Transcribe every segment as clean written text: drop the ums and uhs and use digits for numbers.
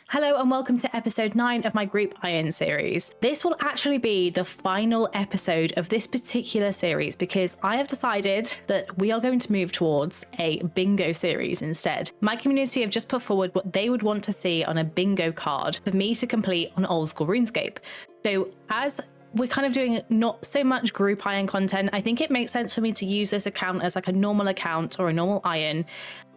Hello and welcome to episode 9 of my Group Iron series. This will actually be the final episode of this particular series because I have decided that we are going to move towards a bingo series instead. My community have just put forward what they would want to see on a bingo card for me to complete on old school RuneScape. So as we're kind of doing not so much group iron content, I think it makes sense for me to use this account as like a normal account or a normal iron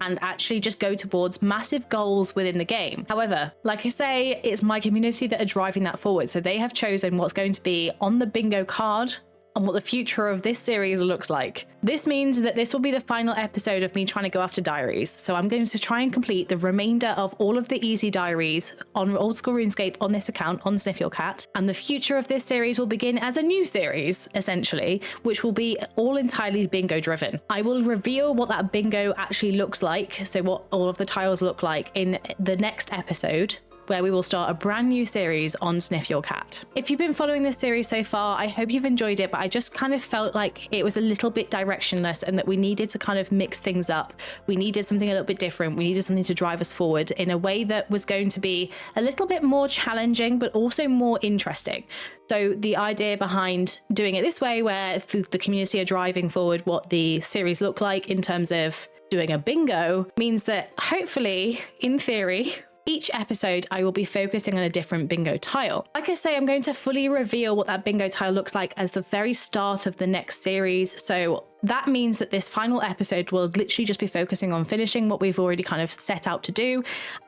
and actually just go towards massive goals within the game. However, like I say, it's my community that are driving that forward. So they have chosen what's going to be on the bingo card and what the future of this series looks like. This means that this will be the final episode of me trying to go after diaries. So I'm going to try and complete the remainder of all of the easy diaries on old school RuneScape on this account on Sniff Your Cat. And the future of this series will begin as a new series, essentially, which will be all entirely bingo driven. I will reveal what that bingo actually looks like. So what all of the tiles look like in the next episode, where we will start a brand new series on Sniff Your Cat. If you've been following this series so far, I hope you've enjoyed it, but I just kind of felt like it was a little bit directionless and that we needed to kind of mix things up. We needed something a little bit different. We needed something to drive us forward in a way that was going to be a little bit more challenging, but also more interesting. So the idea behind doing it this way, where the community are driving forward what the series look like in terms of doing a bingo, means that hopefully, in theory, each episode, I will be focusing on a different bingo tile. Like I say, I'm going to fully reveal what that bingo tile looks like as the very start of the next series. So that means that this final episode will literally just be focusing on finishing what we've already kind of set out to do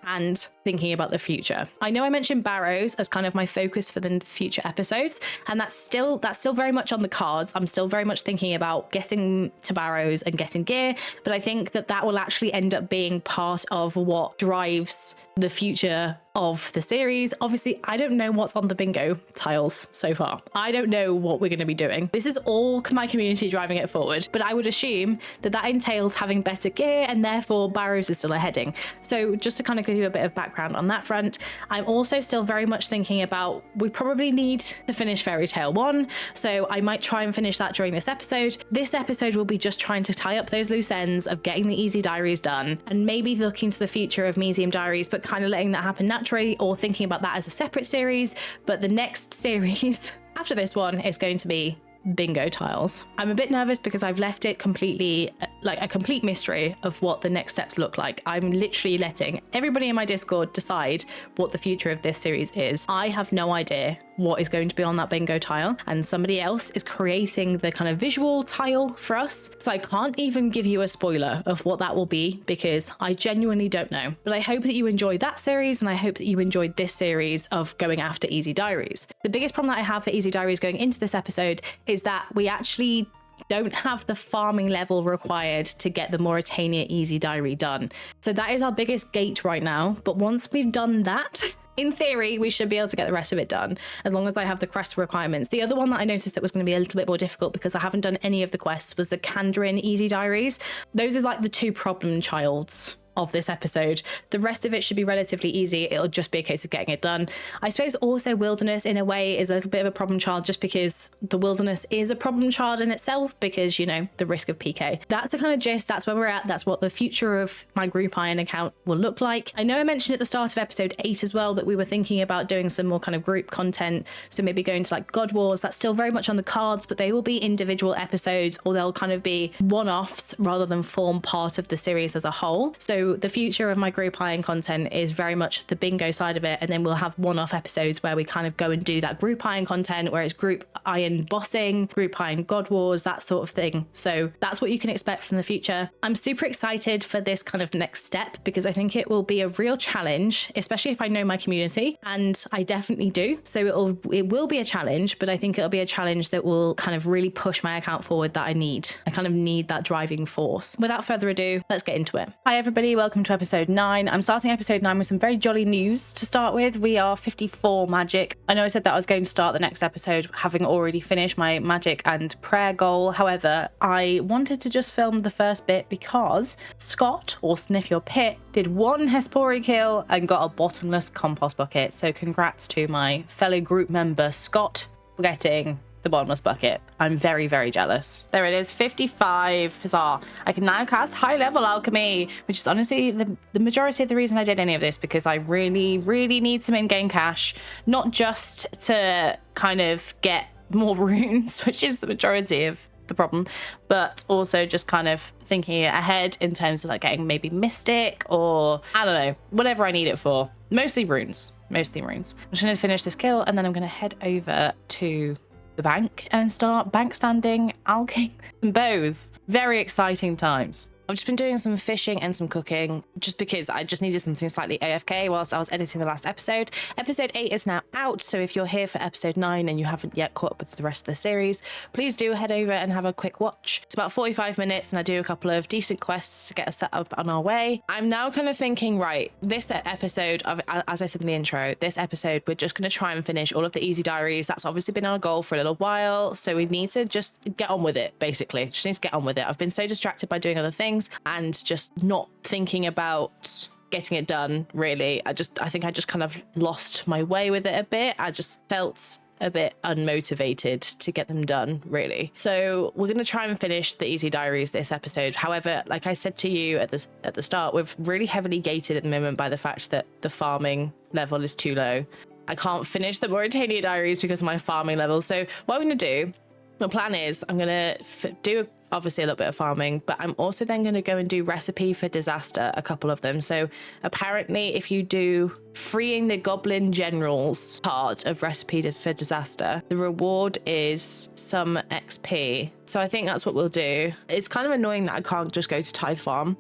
and thinking about the future. I know I mentioned barrows as kind of my focus for the future episodes, and that's still very much on the cards. I'm still very much thinking about getting to barrows and getting gear, but I think that will actually end up being part of what drives the future of the series. Obviously, I don't know what's on the bingo tiles so far. I don't know what we're going to be doing. This is all my community driving it forward, but I would assume that entails having better gear and therefore barrows is still a heading. So just to kind of give you a bit of background on that front, I'm also still very much thinking about we probably need to finish Fairy Tale 1, so I might try and finish that during this episode. This episode will be just trying to tie up those loose ends of getting the easy diaries done and maybe looking to the future of medium diaries, but kind of letting that happen naturally or thinking about that as a separate series. But the next series after this one is going to be bingo tiles. I'm a bit nervous because I've left it completely like a complete mystery of what the next steps look like. I'm literally letting everybody in my Discord decide what the future of this series is. I have no idea what is going to be on that bingo tile, and somebody else is creating the kind of visual tile for us. So I can't even give you a spoiler of what that will be because I genuinely don't know. But I hope that you enjoyed that series and I hope that you enjoyed this series of going after easy diaries. The biggest problem that I have for easy diaries going into this episode is that we actually don't have the farming level required to get the Mauritania easy diary done. So that is our biggest gate right now. But once we've done that, in theory, we should be able to get the rest of it done as long as I have the quest requirements. The other one that I noticed that was going to be a little bit more difficult because I haven't done any of the quests was the Kandrin easy diaries. Those are like the two problem childs of this episode. The rest of it should be relatively easy. It'll just be a case of getting it done. I suppose also wilderness in a way is a little bit of a problem child just because the wilderness is a problem child in itself because, you know, the risk of PK. That's the kind of gist. That's where we're at. That's what the future of my Group Iron account will look like. I know I mentioned at the start of episode 8 as well that we were thinking about doing some more kind of group content. So maybe going to like God Wars. That's still very much on the cards, but they will be individual episodes or they'll kind of be one-offs rather than form part of the series as a whole. So the future of my Group Iron content is very much the bingo side of it, and then we'll have one-off episodes where we kind of go and do that Group Iron content where it's Group Iron bossing, Group Iron God Wars, that sort of thing. So that's what you can expect from the future. I'm super excited for this kind of next step because I think it will be a real challenge, especially if I know my community, and I definitely do. So it will be a challenge, but I think it'll be a challenge that will kind of really push my account forward that I need. I kind of need that driving force. Without further ado, let's get into it. Hi everybody, welcome to episode 9. I'm starting episode 9 with some very jolly news to start with. We are 54 magic. I know I said that I was going to start the next episode having already finished my magic and prayer goal. However, I wanted to just film the first bit because Scott, or Sniff Your Pit, did one Hespori kill and got a bottomless compost bucket. So congrats to my fellow group member Scott for getting the bottomless bucket. I'm very, very jealous. There it is, 55. Huzzah. I can now cast high level alchemy, which is honestly the majority of the reason I did any of this, because I really, really need some in-game cash, not just to kind of get more runes, which is the majority of the problem, but also just kind of thinking ahead in terms of like getting maybe mystic, or I don't know, whatever I need it for. Mostly runes. I'm just going to finish this kill, and then I'm going to head over to the bank and start bank standing, alching some bows. Very exciting times. I've just been doing some fishing and some cooking just because I just needed something slightly AFK whilst I was editing the last episode. Episode 8 is now out, so if you're here for episode 9 and you haven't yet caught up with the rest of the series, please do head over and have a quick watch. It's about 45 minutes and I do a couple of decent quests to get us set up on our way. I'm now kind of thinking, right, this episode, as I said in the intro, this episode, we're just going to try and finish all of the easy diaries. That's obviously been our goal for a little while, so we need to just get on with it, basically. Just need to get on with it. I've been so distracted by doing other things and just not thinking about getting it done, really. I think I just kind of lost my way with it a bit. I just felt a bit unmotivated to get them done, really. So we're going to try and finish the easy diaries this episode. However, like I said to you at the start, we're really heavily gated at the moment by the fact that the farming level is too low. I can't finish the Mauritania diaries because of my farming level. So what I'm going to do, my plan is I'm going to do obviously a little bit of farming, but I'm also then going to go and do recipe for disaster, a couple of them. So apparently if you do freeing the goblin generals part of recipe for disaster, the reward is some XP. So I think that's what we'll do. It's kind of annoying that I can't just go to Tithe Farm.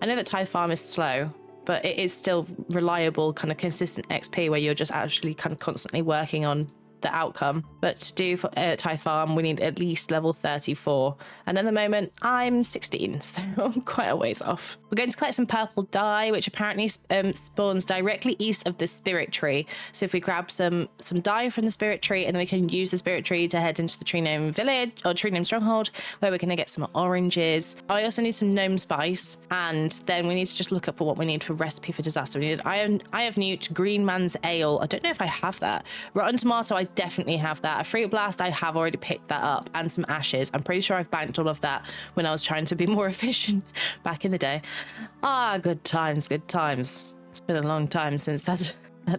I know that Tithe Farm is slow, but it is still reliable, kind of consistent XP where you're just actually kind of constantly working on the outcome. But to do for Tithe Farm, we need at least level 34, and at the moment I'm 16, so I'm quite a ways off. We're going to collect some purple dye, which apparently spawns directly east of the spirit tree. So if we grab some dye from the spirit tree, and then we can use the spirit tree to head into the tree gnome village or tree gnome stronghold, where we're going to get some oranges. I also need some gnome spice, and then we need to just look up what we need for recipe for disaster. We need Eye of Newt, Green Man's Ale. I don't know if I have that. Rotten Tomato, I definitely have that. A Fruit Blast, I have already picked that up, and some ashes. I'm pretty sure I've banked all of that when I was trying to be more efficient back in the day. Ah, good times, good times. It's been a long time since that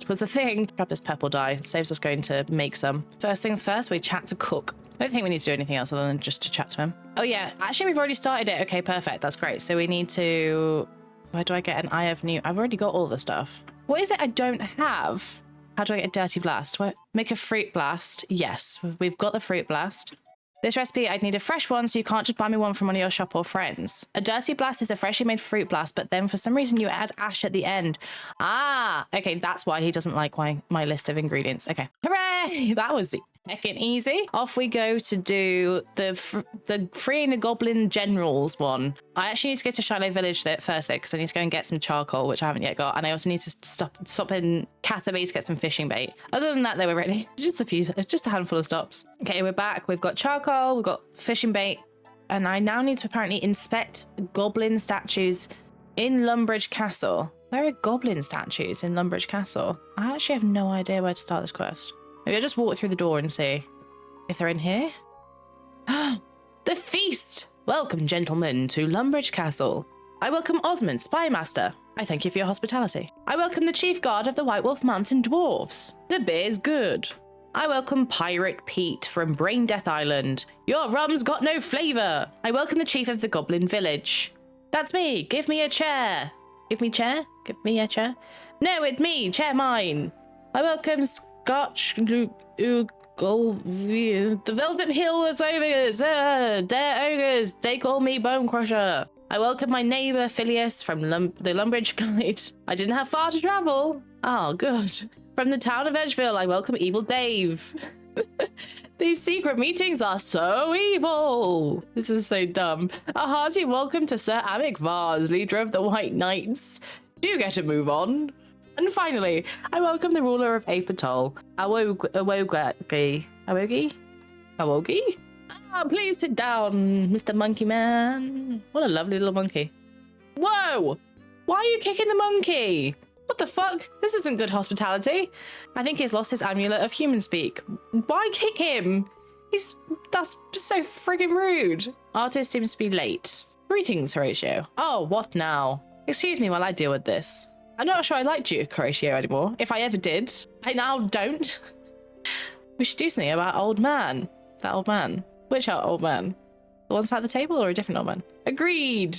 was a thing. Grab this purple dye. It saves us going to make some. First things first, we chat to Cook. I don't think we need to do anything else other than just to chat to him. Oh yeah, actually we've already started it. Okay, perfect. That's great. So we need to... Where do I get an Eye of Newt? I've already got all the stuff. What is it I don't have? How do I get a Dirty Blast? What? Make a Fruit Blast. Yes, we've got the Fruit Blast. This recipe, I'd need a fresh one, so you can't just buy me one from one of your shop or friends. A Dirty Blast is a freshly made fruit blast, but then for some reason you add ash at the end. Ah, okay, that's why he doesn't like my list of ingredients. Okay. Hooray! That was heckin' easy. Off we go to do the freeing the goblin generals one. I actually need to go to Shiloh Village first though, because I need to go and get some charcoal, which I haven't yet got, and I also need to stop in Catherby to get some fishing bait. Other than that, they were ready. Just a handful of stops. Okay, we're back. We've got charcoal, we've got fishing bait, and I now need to apparently inspect goblin statues in Lumbridge Castle. Where are goblin statues in Lumbridge Castle? I actually have no idea where to start this quest. Maybe I'll just walk through the door and see if they're in here. The feast! Welcome, gentlemen, to Lumbridge Castle. I welcome Osmond, Spymaster. I thank you for your hospitality. I welcome the Chief Guard of the White Wolf Mountain Dwarves. The beer's good. I welcome Pirate Pete from Brain Death Island. Your rum's got no flavour. I welcome the Chief of the Goblin Village. That's me. Give me a chair. Give me chair? Give me a chair? No, it's me. Chair mine. I welcome Scotch... The Velvet Hills Ogres, dare ogres, they call me Bone Crusher. I welcome my neighbour Phileas from the Lumbridge Guide. I didn't have far to travel. Oh, good. From the town of Edgeville, I welcome Evil Dave. These secret meetings are so evil. This is so dumb. A hearty welcome to Sir Amic Vars, leader of the White Knights. Do get a move on. And finally, I welcome the ruler of Apatol, Awogi? Ah, please sit down, Mr. Monkey Man. What a lovely little monkey. Whoa! Why are you kicking the monkey? What the fuck? This isn't good hospitality. I think he's lost his amulet of human speak. Why kick him? That's so friggin' rude. Artist seems to be late. Greetings, Horatio. Oh, what now? Excuse me while I deal with this. I'm not sure I liked you, Horatio, anymore. If I ever did, I now don't. We should do something about old man. That old man. Which old man? The one sat at the table or a different old man? Agreed.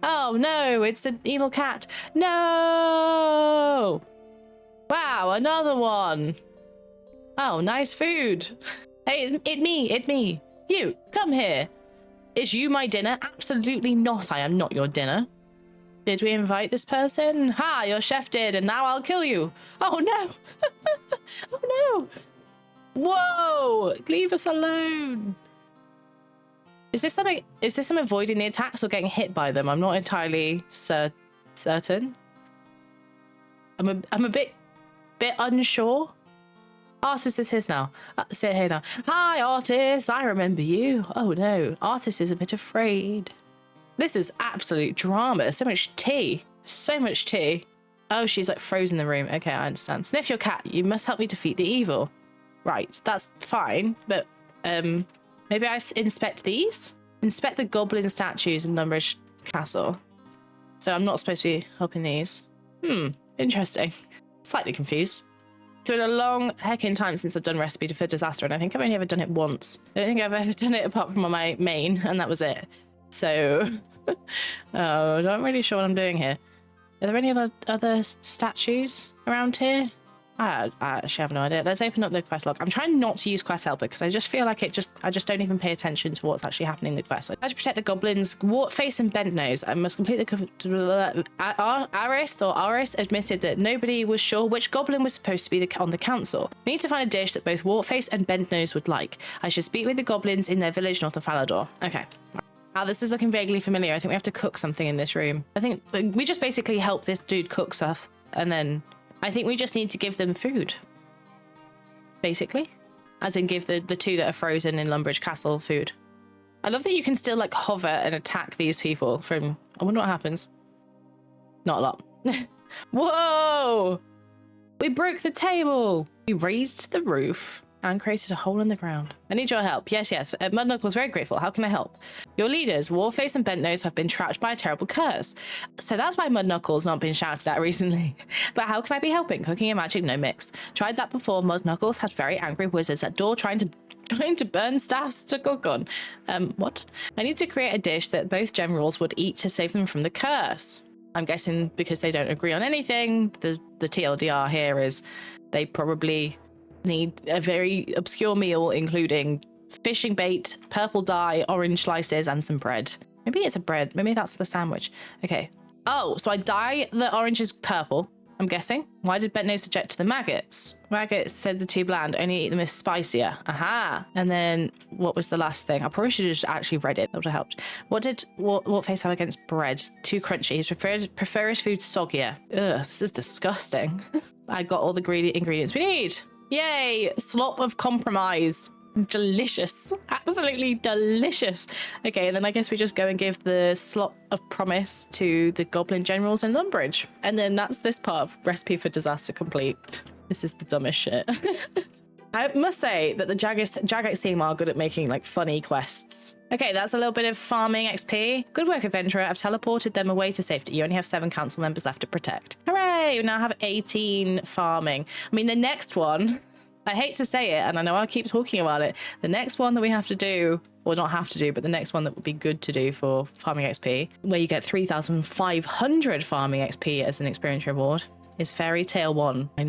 Oh no, it's an evil cat. No! Wow, another one. Oh, nice food. Hey, it me. You, come here. Is you my dinner? Absolutely not. I am not your dinner. Did we invite this person? Ha, your chef did, and now I'll kill you. Oh no. Oh no. Whoa, leave us alone. Is this them avoiding the attacks or getting hit by them? I'm not entirely certain. I'm a bit unsure. Artist is his now. Sit here now. Hi, Artist. I remember you. Oh no, Artist is a bit afraid. This is absolute drama. So much tea. So much tea. Oh, she's like frozen in the room. Okay, I understand. Sniff your cat. You must help me defeat the evil. Right, that's fine. But maybe I inspect these? Inspect the goblin statues in Lumbridge Castle. So I'm not supposed to be helping these. Interesting. Slightly confused. It's been a long heckin' time since I've done Recipe for Disaster, and I think I've only ever done it once. I don't think I've ever done it apart from on my main, and that was it. So, I'm not really sure what I'm doing here. Are there any other statues around here? I actually have no idea. Let's open up the quest log. I'm trying not to use Quest Helper because I just feel like I just don't even pay attention to what's actually happening in the quest. I have to protect the goblins, wart face and bent nose. I must complete the... Aris admitted that nobody was sure which goblin was supposed to be on the council. We need to find a dish that both wart face and bent nose would like. I should speak with the goblins in their village north of Falador. Okay. This is looking vaguely familiar. I think we have to cook something in this room. I think we just basically help this dude cook stuff, and then I think we just need to give them food. Basically. As in give the two that are frozen in Lumbridge Castle food. I love that you can still like hover and attack these people from... I wonder what happens. Not a lot. Whoa! We broke the table! We raised the roof and created a hole in the ground. I need your help. Yes. Mudknuckles, very grateful. How can I help? Your leaders, Warface and Bentnose, have been trapped by a terrible curse. So that's why Mudknuckles not been shouted at recently. But how can I be helping? Cooking and magic, no mix. Tried that before. Mudknuckles had very angry wizards at door trying to burn staffs to cook on. What? I need to create a dish that both generals would eat to save them from the curse. I'm guessing because they don't agree on anything. The TLDR here is they probably need a very obscure meal including fishing bait, purple dye, orange slices, and some bread. Maybe it's a bread. Maybe that's the sandwich. Okay. Oh, so I dye the oranges purple, I'm guessing. Why did Bentnose object to the maggots? Maggots said they're too bland, only eat them if spicier. Aha. And then what was the last thing? I probably should have just actually read it. That would have helped. What did what face have against bread? Too crunchy. He prefers food soggier. Ugh, this is disgusting. I got all the ingredients we need. Yay! Slop of compromise. Delicious. Absolutely delicious. Okay, and then I guess we just go and give the slop of promise to the goblin generals in Lumbridge. And then that's this part of Recipe for Disaster complete. This is the dumbest shit. I must say that the Jagex team are good at making like funny quests. Okay, that's a little bit of farming XP. Good work, adventurer. I've teleported them away to safety. You only have 7 council members left to protect. Hooray! We now have 18 farming. I mean, the next one, I hate to say it, and I know I keep talking about it. The next one that we have to do, or not have to do, but the next one that would be good to do for farming XP, where you get 3,500 farming XP as an experience reward, is Fairy Tale 1. I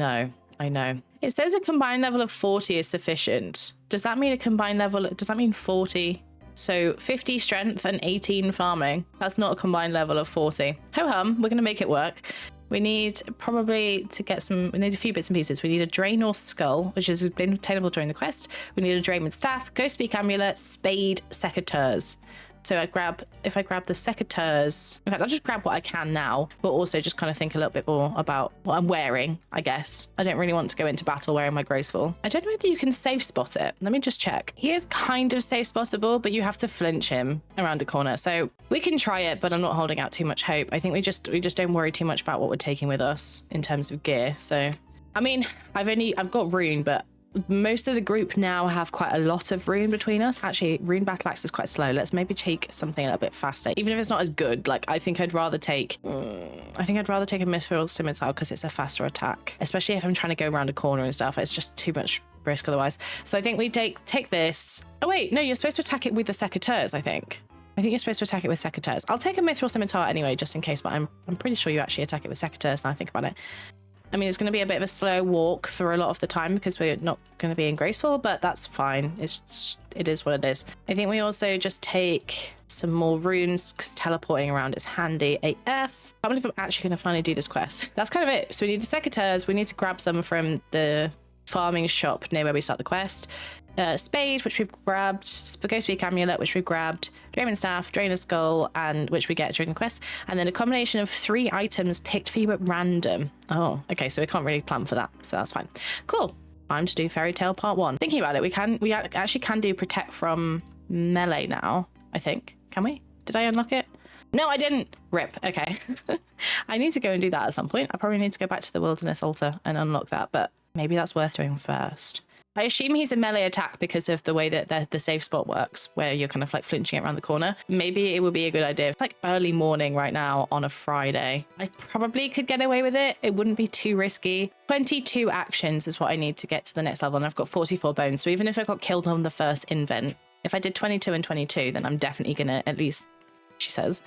know. It says a combined level of 40 is sufficient. Does that mean a combined level? Does that mean 40? So 50 strength and 18 farming. That's not a combined level of 40. Ho-hum, we're going to make it work. We need probably to get we need a few bits and pieces. We need a drain or skull, which has been obtainable during the quest. We need a drain with staff, ghost speak amulet, spade, secateurs. So if I grab the secateurs, in fact, I'll just grab what I can now, but also just kind of think a little bit more about what I'm wearing, I guess. I don't really want to go into battle wearing my graceful. I don't know whether you can safe spot it. Let me just check. He is kind of safe spottable, but you have to flinch him around the corner. So we can try it, but I'm not holding out too much hope. I think we just don't worry too much about what we're taking with us in terms of gear. So, I mean, I've got rune, but most of the group now have quite a lot of rune between us. Actually, rune battle axe is quite slow. Let's maybe take something a little bit faster, even if it's not as good. Like, I think I'd rather take a mithril scimitar because it's a faster attack, especially if I'm trying to go around a corner and stuff. It's just too much risk otherwise. So I think we take this. Oh wait, no, you're supposed to attack it with the secateurs, I think you're supposed to attack it with secateurs. I'll take a mithril scimitar anyway, just in case, but I'm pretty sure you actually attack it with secateurs now I think about it. I mean, it's going to be a bit of a slow walk for a lot of the time because we're not going to be in graceful, but that's fine. It is what it is. I think we also just take some more runes because teleporting around is handy AF. I can't believe I'm actually going to finally do this quest. That's kind of it. So we need the secateurs. We need to grab some from the farming shop near where we start the quest. Spade, which we've grabbed, Spagospeak amulet, which we've grabbed, Draven staff, Drainer skull, and which we get during the quest, and then a combination of 3 items picked for you at random. Oh, okay, so we can't really plan for that, so that's fine. Cool. Time to do Fairy Tale Part 1. Thinking about it, we actually can do protect from melee now, I think. Can we? Did I unlock it? No, I didn't. Rip. Okay. I need to go and do that at some point. I probably need to go back to the wilderness altar and unlock that, but maybe that's worth doing first. I assume he's a melee attack because of the way that the safe spot works, where you're kind of like flinching it around the corner. Maybe it would be a good idea. It's like early morning right now on a Friday. I probably could get away with it. It wouldn't be too risky. 22 actions is what I need to get to the next level, and I've got 44 bones. So even if I got killed on the first invent, if I did 22 and 22, then I'm definitely gonna, at least, she says,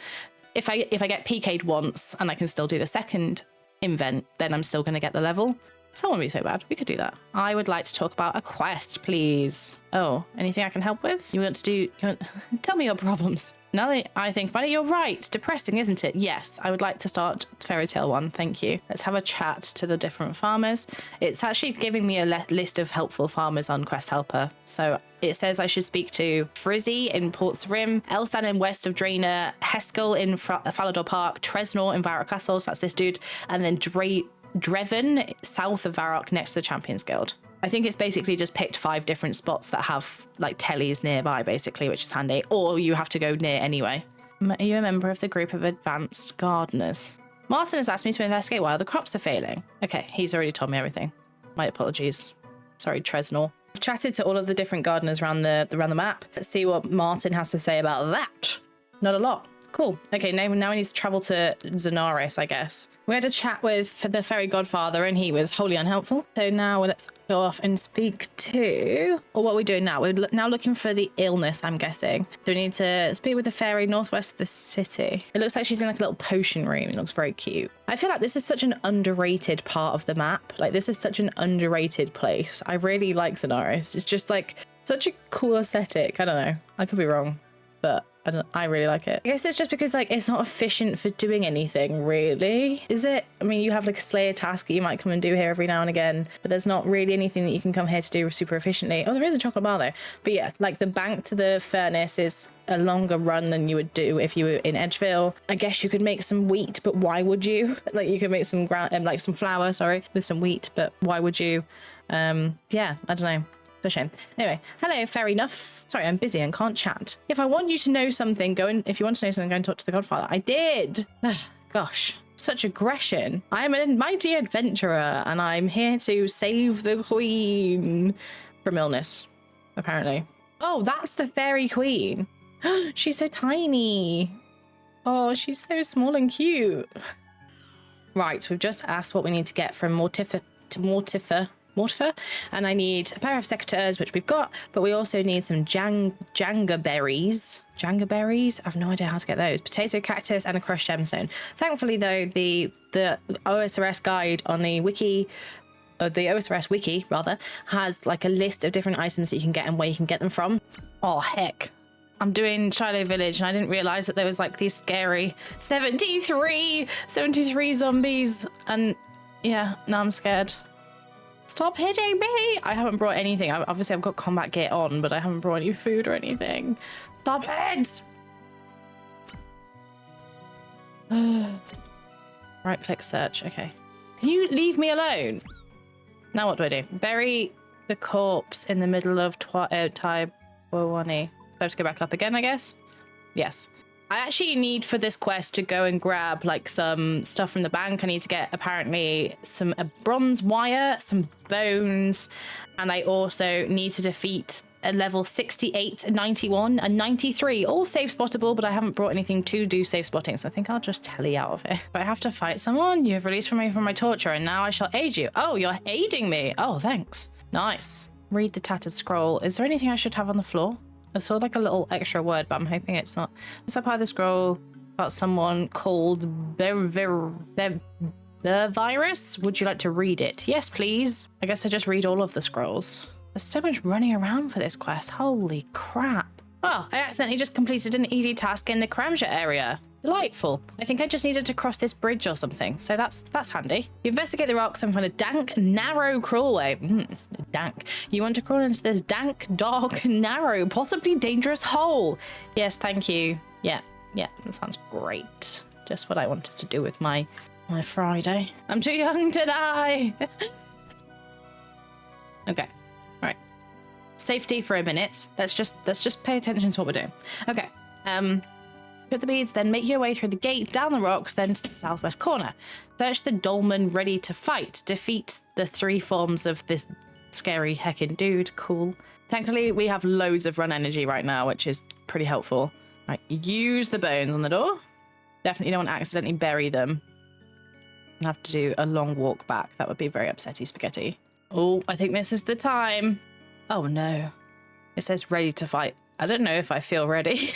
if I get PK'd once and I can still do the second invent, then I'm still gonna get the level. So that won't be so bad. We could do that. I would like to talk about a quest, please. Oh, anything I can help with? Tell me your problems. Now that I think about it, you're right. Depressing, isn't it? Yes, I would like to start Fairy Tale 1. Thank you. Let's have a chat to the different farmers. It's actually giving me a list of helpful farmers on Quest Helper. So it says I should speak to Frizzy in Port's Rim, Elstan in west of Drainer, Heskel in Falador Park, Tresnor in Varrock Castle, so that's this dude, and then Dreven south of Varrock next to the Champions Guild. I think it's basically just picked 5 different spots that have like tellies nearby, basically, which is handy, or you have to go near anyway. Are you a member of the group of advanced gardeners? Martin has asked me to investigate why the crops are failing. Okay, he's already told me everything. My apologies. Sorry, Tresnor. I've chatted to all of the different gardeners around the map. Let's see what Martin has to say about that. Not a lot. Cool. Okay, now we need to travel to Zenaris, I guess. We had a chat with the fairy godfather and he was wholly unhelpful. So now let's go off and speak to, or what are we doing now? We're now looking for the illness, I'm guessing. So we need to speak with the fairy northwest of the city. It looks like she's in like a little potion room. It looks very cute. I feel like this is such an underrated part of the map. Like, this is such an underrated place. I really like Zenaris. It's just like such a cool aesthetic. I don't know. I could be wrong, but I really like it. I guess it's just because like it's not efficient for doing anything, really, is it? I mean, you have like a slayer task that you might come and do here every now and again, but there's not really anything that you can come here to do super efficiently. Oh, there is a chocolate bar though. But yeah, like the bank to the furnace is a longer run than you would do if you were in Edgeville. I guess you could make some wheat, but why would you? Like, you could make some like some flour, sorry, with some wheat, but why would you? Yeah, I don't know. It's a shame. Anyway, hello, fair enough. Sorry, I'm busy and can't chat. If I want you to know something, if you want to know something, go and talk to the Godfather. I did. Gosh, such aggression. I'm a mighty adventurer and I'm here to save the queen from illness, apparently. Oh, that's the fairy queen. She's so tiny. Oh, she's so small and cute. Right, we've just asked what we need to get from Mortifer, and I need a pair of secateurs, which we've got, but we also need some Janga berries. Janga berries? I have no idea how to get those. Potato cactus and a crushed gemstone. Thankfully, though, the OSRS guide on the wiki, the OSRS wiki rather, has like a list of different items that you can get and where you can get them from. Oh heck. I'm doing Shiloh Village and I didn't realize that there was like these scary 73 zombies, and yeah, now I'm scared. Stop hitting me! I haven't brought anything. Obviously, I've got combat gear on, but I haven't brought any food or anything. Stop it! Right-click search. Okay. Can you leave me alone? Now what do I do? Bury the corpse in the middle of Taibawani. So I have to go back up again, I guess? Yes. I actually need for this quest to go and grab like some stuff from the bank. I need to get apparently some bronze wire, some bones, and I also need to defeat a level 68, 91, and 93, all safe spottable, but I haven't brought anything to do safe spotting, so I think I'll just tele out of it. If I have to fight someone, you have released me from my torture, and now I shall aid you. Oh, you're aiding me. Oh, thanks. Nice. Read the tattered scroll. Is there anything I should have on the floor? I saw like a little extra word, but I'm hoping it's not. Let's apply the scroll about someone called the virus. Would you like to read it? Yes, please. I guess I just read all of the scrolls. There's so much running around for this quest. Holy crap. Oh, I accidentally just completed an easy task in the Karamja area. Delightful. I think I just needed to cross this bridge or something, so that's handy. You investigate the rocks and find a dank, narrow crawlway. Dank. You want to crawl into this dank, dark, narrow, possibly dangerous hole. Yes, thank you. Yeah, that sounds great. Just what I wanted to do with my Friday. I'm too young to die. Okay. Safety for a minute. Let's just pay attention to what we're doing. Okay. Put the beads, then make your way through the gate, down the rocks, then to the southwest corner. Search the dolmen ready to fight. Defeat the 3 forms of this scary heckin' dude. Cool. Thankfully, we have loads of run energy right now, which is pretty helpful. Right, use the bones on the door. Definitely don't want to accidentally bury them. I'll have to do a long walk back. That would be very upsetty spaghetti. Oh, I think this is the time. Oh no. It says ready to fight. I don't know if I feel ready.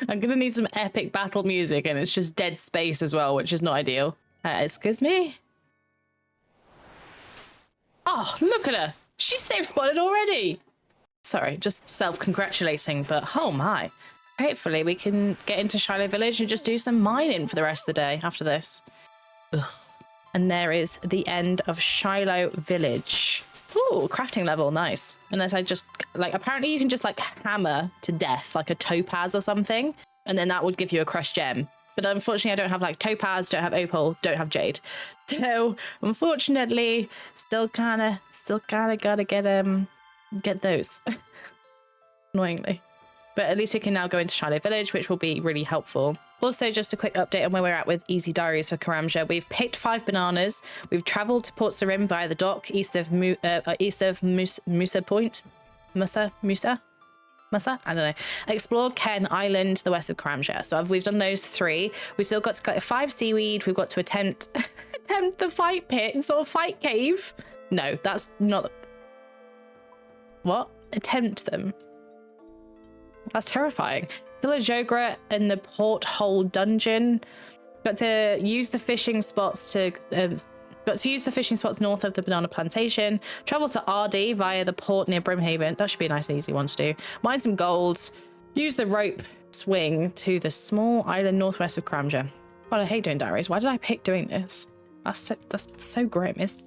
I'm gonna need some epic battle music, and it's just dead space as well, which is not ideal. Excuse me? Oh, look at her. She's safe spotted already. Sorry, just self-congratulating, but oh my. Hopefully we can get into Shiloh Village and just do some mining for the rest of the day after this. Ugh. And there is the end of Shiloh Village. Ooh, crafting level, nice. Unless I just, like, apparently you can just, like, hammer to death, like a topaz or something, and then that would give you a crushed gem. But unfortunately, I don't have, like, topaz, don't have opal, don't have jade. So, unfortunately, still kind of gotta get those. Annoyingly. But at least we can now go into Shiloh Village, which will be really helpful. Also, just a quick update on where we're at with Easy Diaries for Karamja. We've picked 5 bananas. We've travelled to Port Sarim via the dock east of Musa Point. Musa? I don't know. Explored Ken Island, the west of Karamja. So we've done those 3. We've still got to collect 5 seaweed. We've got to attempt the fight pit, sort of fight cave. No, that's not. What? Attempt them. That's terrifying. Kill a Jogra in the porthole dungeon. Got to use the fishing spots north of the banana plantation. Travel to RD via the port near Brimhaven. That should be a nice and easy one to do. Mine some gold. Use the rope swing to the small island northwest of Karamja. God, I hate doing diaries. Why did I pick doing this? That's so grim. It's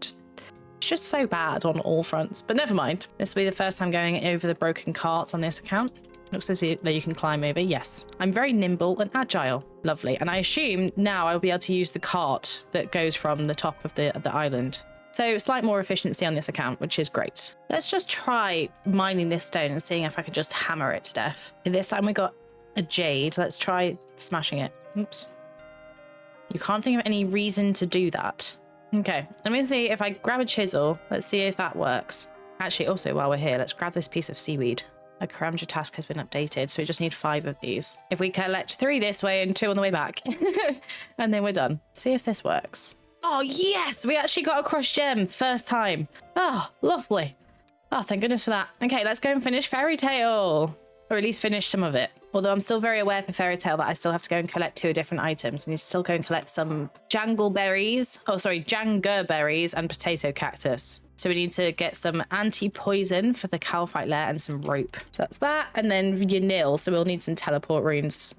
just so bad on all fronts. But never mind. This will be the first time going over the broken cart on this account. Looks as though you can climb over. Yes. I'm very nimble and agile. Lovely. And I assume now I'll be able to use the cart that goes from the top of the island. So slight more efficiency on this account, which is great. Let's just try mining this stone and seeing if I can just hammer it to death. This time we got a jade. Let's try smashing it. Oops. You can't think of any reason to do that. Okay. Let me see if I grab a chisel. Let's see if that works. Actually, also while we're here, let's grab this piece of seaweed. A Karamja task has been updated, so we just need 5 of these. If we collect 3 this way and 2 on the way back, and then we're done. See if this works. Oh, yes! We actually got a crushed gem. First time. Oh, lovely. Oh, thank goodness for that. Okay, let's go and finish Fairy Tale. Or at least finish some of it. Although I'm still very aware for Fairy Tale that I still have to go and collect 2 different items. I need to still go and collect some jangleberries. Oh, sorry, jangerberries and potato cactus. So we need to get some anti-poison for the Calphite lair and some rope. So that's that. And then Yanil. So we'll need some teleport runes.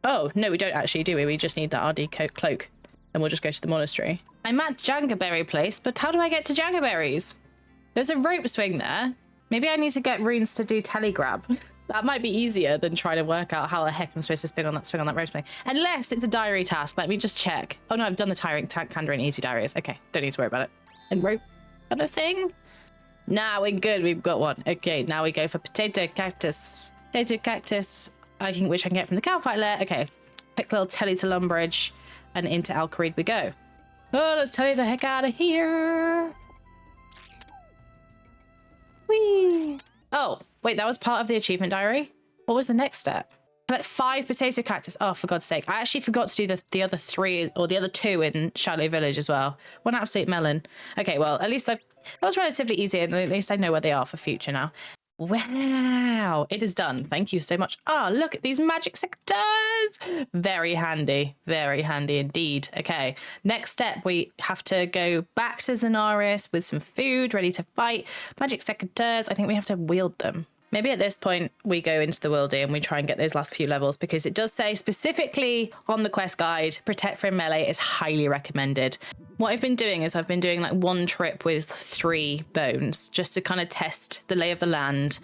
Oh, no, we don't actually, do we? We just need the RD cloak. And we'll just go to the monastery. I'm at Jangaberry Place, but how do I get to Jangaberries? There's a rope swing there. Maybe I need to get runes to do telegrab. That might be easier than trying to work out how the heck I'm supposed to swing on that rope swing. Unless it's a diary task. Let me just check. Oh no, I've done the Kandra and Easy Diaries. Okay, don't need to worry about it. And rope kind of thing. Nah, we're good. We've got one. Okay, now we go for potato cactus. Potato cactus which I can get from the Calphite lair. Okay, quick little telly to Lumbridge and into Alcarid we go. Oh, let's telly the heck out of here. Whee! Oh, wait, that was part of the achievement diary. What was the next step? Collect 5 potato cactus. Oh, for God's sake. I actually forgot to do the other 3 or the other 2 in Shadow Village as well. One absolute melon. Okay, well, at least that was relatively easy, and at least I know where they are for future now. Wow, it is done. Thank you so much. Oh, look at these magic sectors. Very handy indeed. Okay, next step, we have to go back to Zenaris with some food ready to fight. Magic sectors, I think we have to wield them. Maybe at this point we go into the worldy and we try and get those last few levels, because it does say specifically on the quest guide, protect from melee is highly recommended. What I've been doing is I've been doing like 1 trip with 3 bones just to kind of test the lay of the land,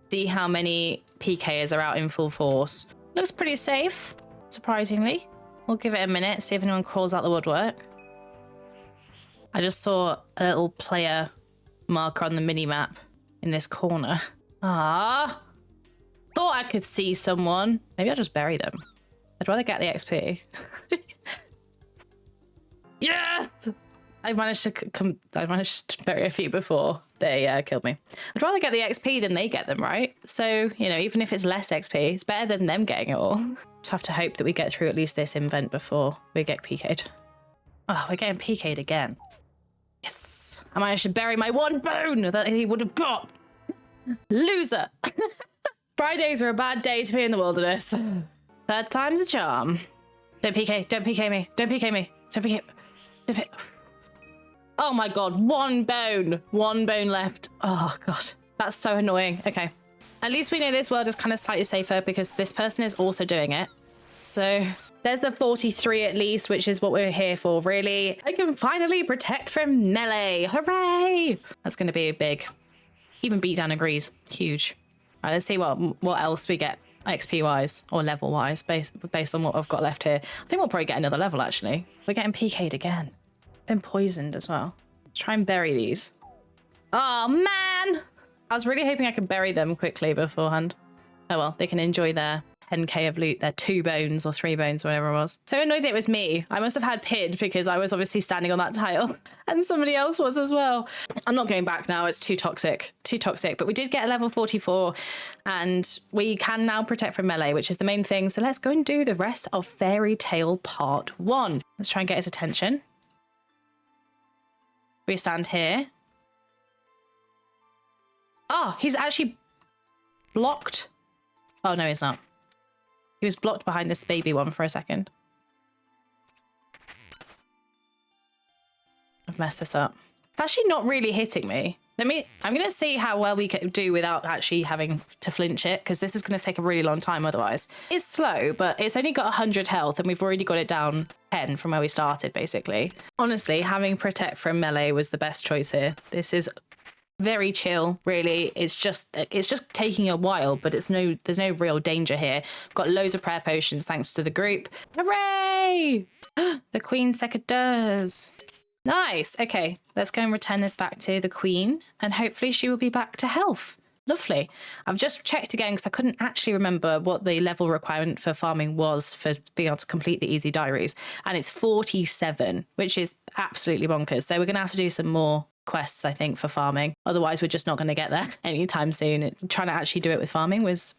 see how many PKs are out in full force. Looks pretty safe, surprisingly. We'll give it a minute, see if anyone crawls out the woodwork. I just saw a little player marker on the mini map in this corner. Ah, thought I could see someone. Maybe I'll just bury them. I'd rather get the XP. Yes! I managed to bury a few before they killed me. I'd rather get the XP than they get them, right? So, you know, even if it's less XP, it's better than them getting it all. Just have to hope that we get through at least this invent before we get PK'd. Oh, we're getting PK'd again. Yes! I managed to bury my 1 bone that he would have got. Loser. Fridays are a bad day to be in the wilderness. 3rd time's a charm. Don't PK. Don't PK me. Don't PK me. Don't PK. Don't PK. Oh my God. 1 bone. 1 bone left. Oh God. That's so annoying. Okay. At least we know this world is kind of slightly safer because this person is also doing it. So there's the 43 at least, which is what we're here for, really. I can finally protect from melee. Hooray. That's going to be big. Even Beatdown agrees. Huge. All right, let's see what else we get XP-wise or level-wise based on what I've got left here. I think we'll probably get another level, actually. We're getting PK'd again. Been poisoned as well. Let's try and bury these. Oh, man! I was really hoping I could bury them quickly beforehand. Oh, well, they can enjoy their 10k of loot, their 2 bones or 3 bones, whatever it was. So annoyed that it was me. I must have had PID because I was obviously standing on that tile and somebody else was as well. I'm not going back now. It's too toxic, but we did get a level 44 and we can now protect from melee, which is the main thing. So let's go and do the rest of Fairy Tale Part 1. Let's try and get his attention. We stand here. Oh, he's actually blocked. Oh, no, he's not. He was blocked behind this baby one for a second. I've messed this up. It's actually not really hitting me. I'm going to see how well we can do without actually having to flinch it, because this is going to take a really long time otherwise. It's slow, but it's only got 100 health and we've already got it down 10 from where we started, basically. Honestly, having Protect from melee was the best choice here. This is very chill, really. It's just taking a while, but there's no real danger here. Got loads of prayer potions thanks to the group. Hooray! The Queen Secateurs. Nice. Okay, let's go and return this back to the Queen, and hopefully she will be back to health. Lovely. I've just checked again because I couldn't actually remember what the level requirement for farming was for being able to complete the easy diaries, and it's 47, which is absolutely bonkers. So we're going to have to do some more quests, I think, for farming. Otherwise, we're just not going to get there anytime soon. Trying to actually do it with farming is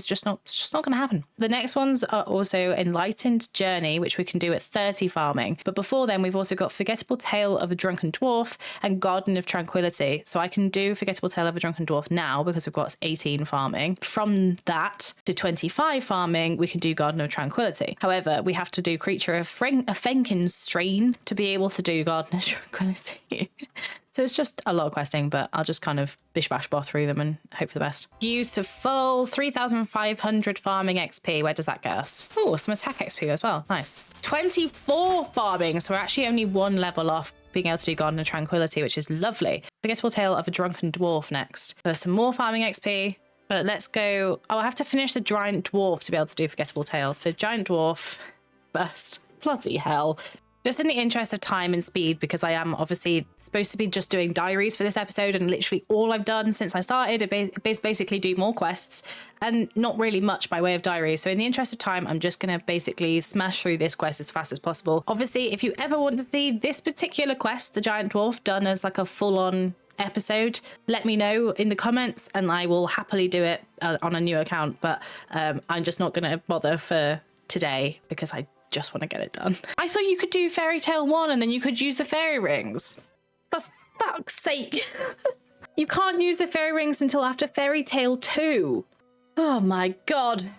just not going to happen. The next ones are also Enlightened Journey, which we can do at 30 farming. But before then, we've also got Forgettable Tale of a Drunken Dwarf and Garden of Tranquility. So I can do Forgettable Tale of a Drunken Dwarf now because we've got 18 farming. From that to 25 farming, we can do Garden of Tranquility. However, we have to do Creature of Fenkin Strain to be able to do Garden of Tranquility. So it's just a lot of questing, but I'll just kind of bish bash bar through them and hope for the best. Beautiful. 3,500 farming XP. Where does that get us? Oh, some attack XP as well. Nice. 24 farming. So we're actually only 1 level off being able to do Garden of Tranquility, which is lovely. Forgettable Tale of a Drunken Dwarf next. For some more farming XP. But let's go. Oh, I have to finish the Giant Dwarf to be able to do Forgettable Tale. So Giant Dwarf first. Bloody hell. Just in the interest of time and speed, because I am obviously supposed to be just doing diaries for this episode, and literally all I've done since I started is basically do more quests and not really much by way of diaries. So in the interest of time, I'm just going to basically smash through this quest as fast as possible. Obviously, if you ever want to see this particular quest, the Giant Dwarf, done as like a full-on episode, let me know in the comments and I will happily do it on a new account. But I'm just not going to bother for today because I just want to get it done. I thought you could do Fairy Tale 1 and then you could use the fairy rings. For fuck's sake. You can't use the fairy rings until after Fairy Tale 2. Oh my god.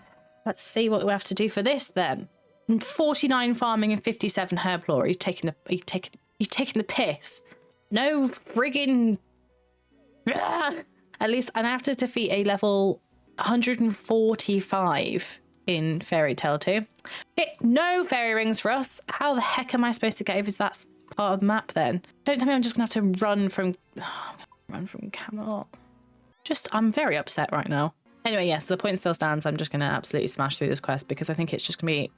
Let's see what we have to do for this then. 49 farming and 57 herb lore. Are you taking the piss? No friggin'. At least I have to defeat a level 145 in Fairy Tale 2. Okay, no fairy rings for us. How the heck am I supposed to get over to that part of the map then? Don't tell me I'm just gonna have to run from Camelot. I'm very upset right now. Anyway, yes, the point still stands. I'm just gonna absolutely smash through this quest because I think it's gonna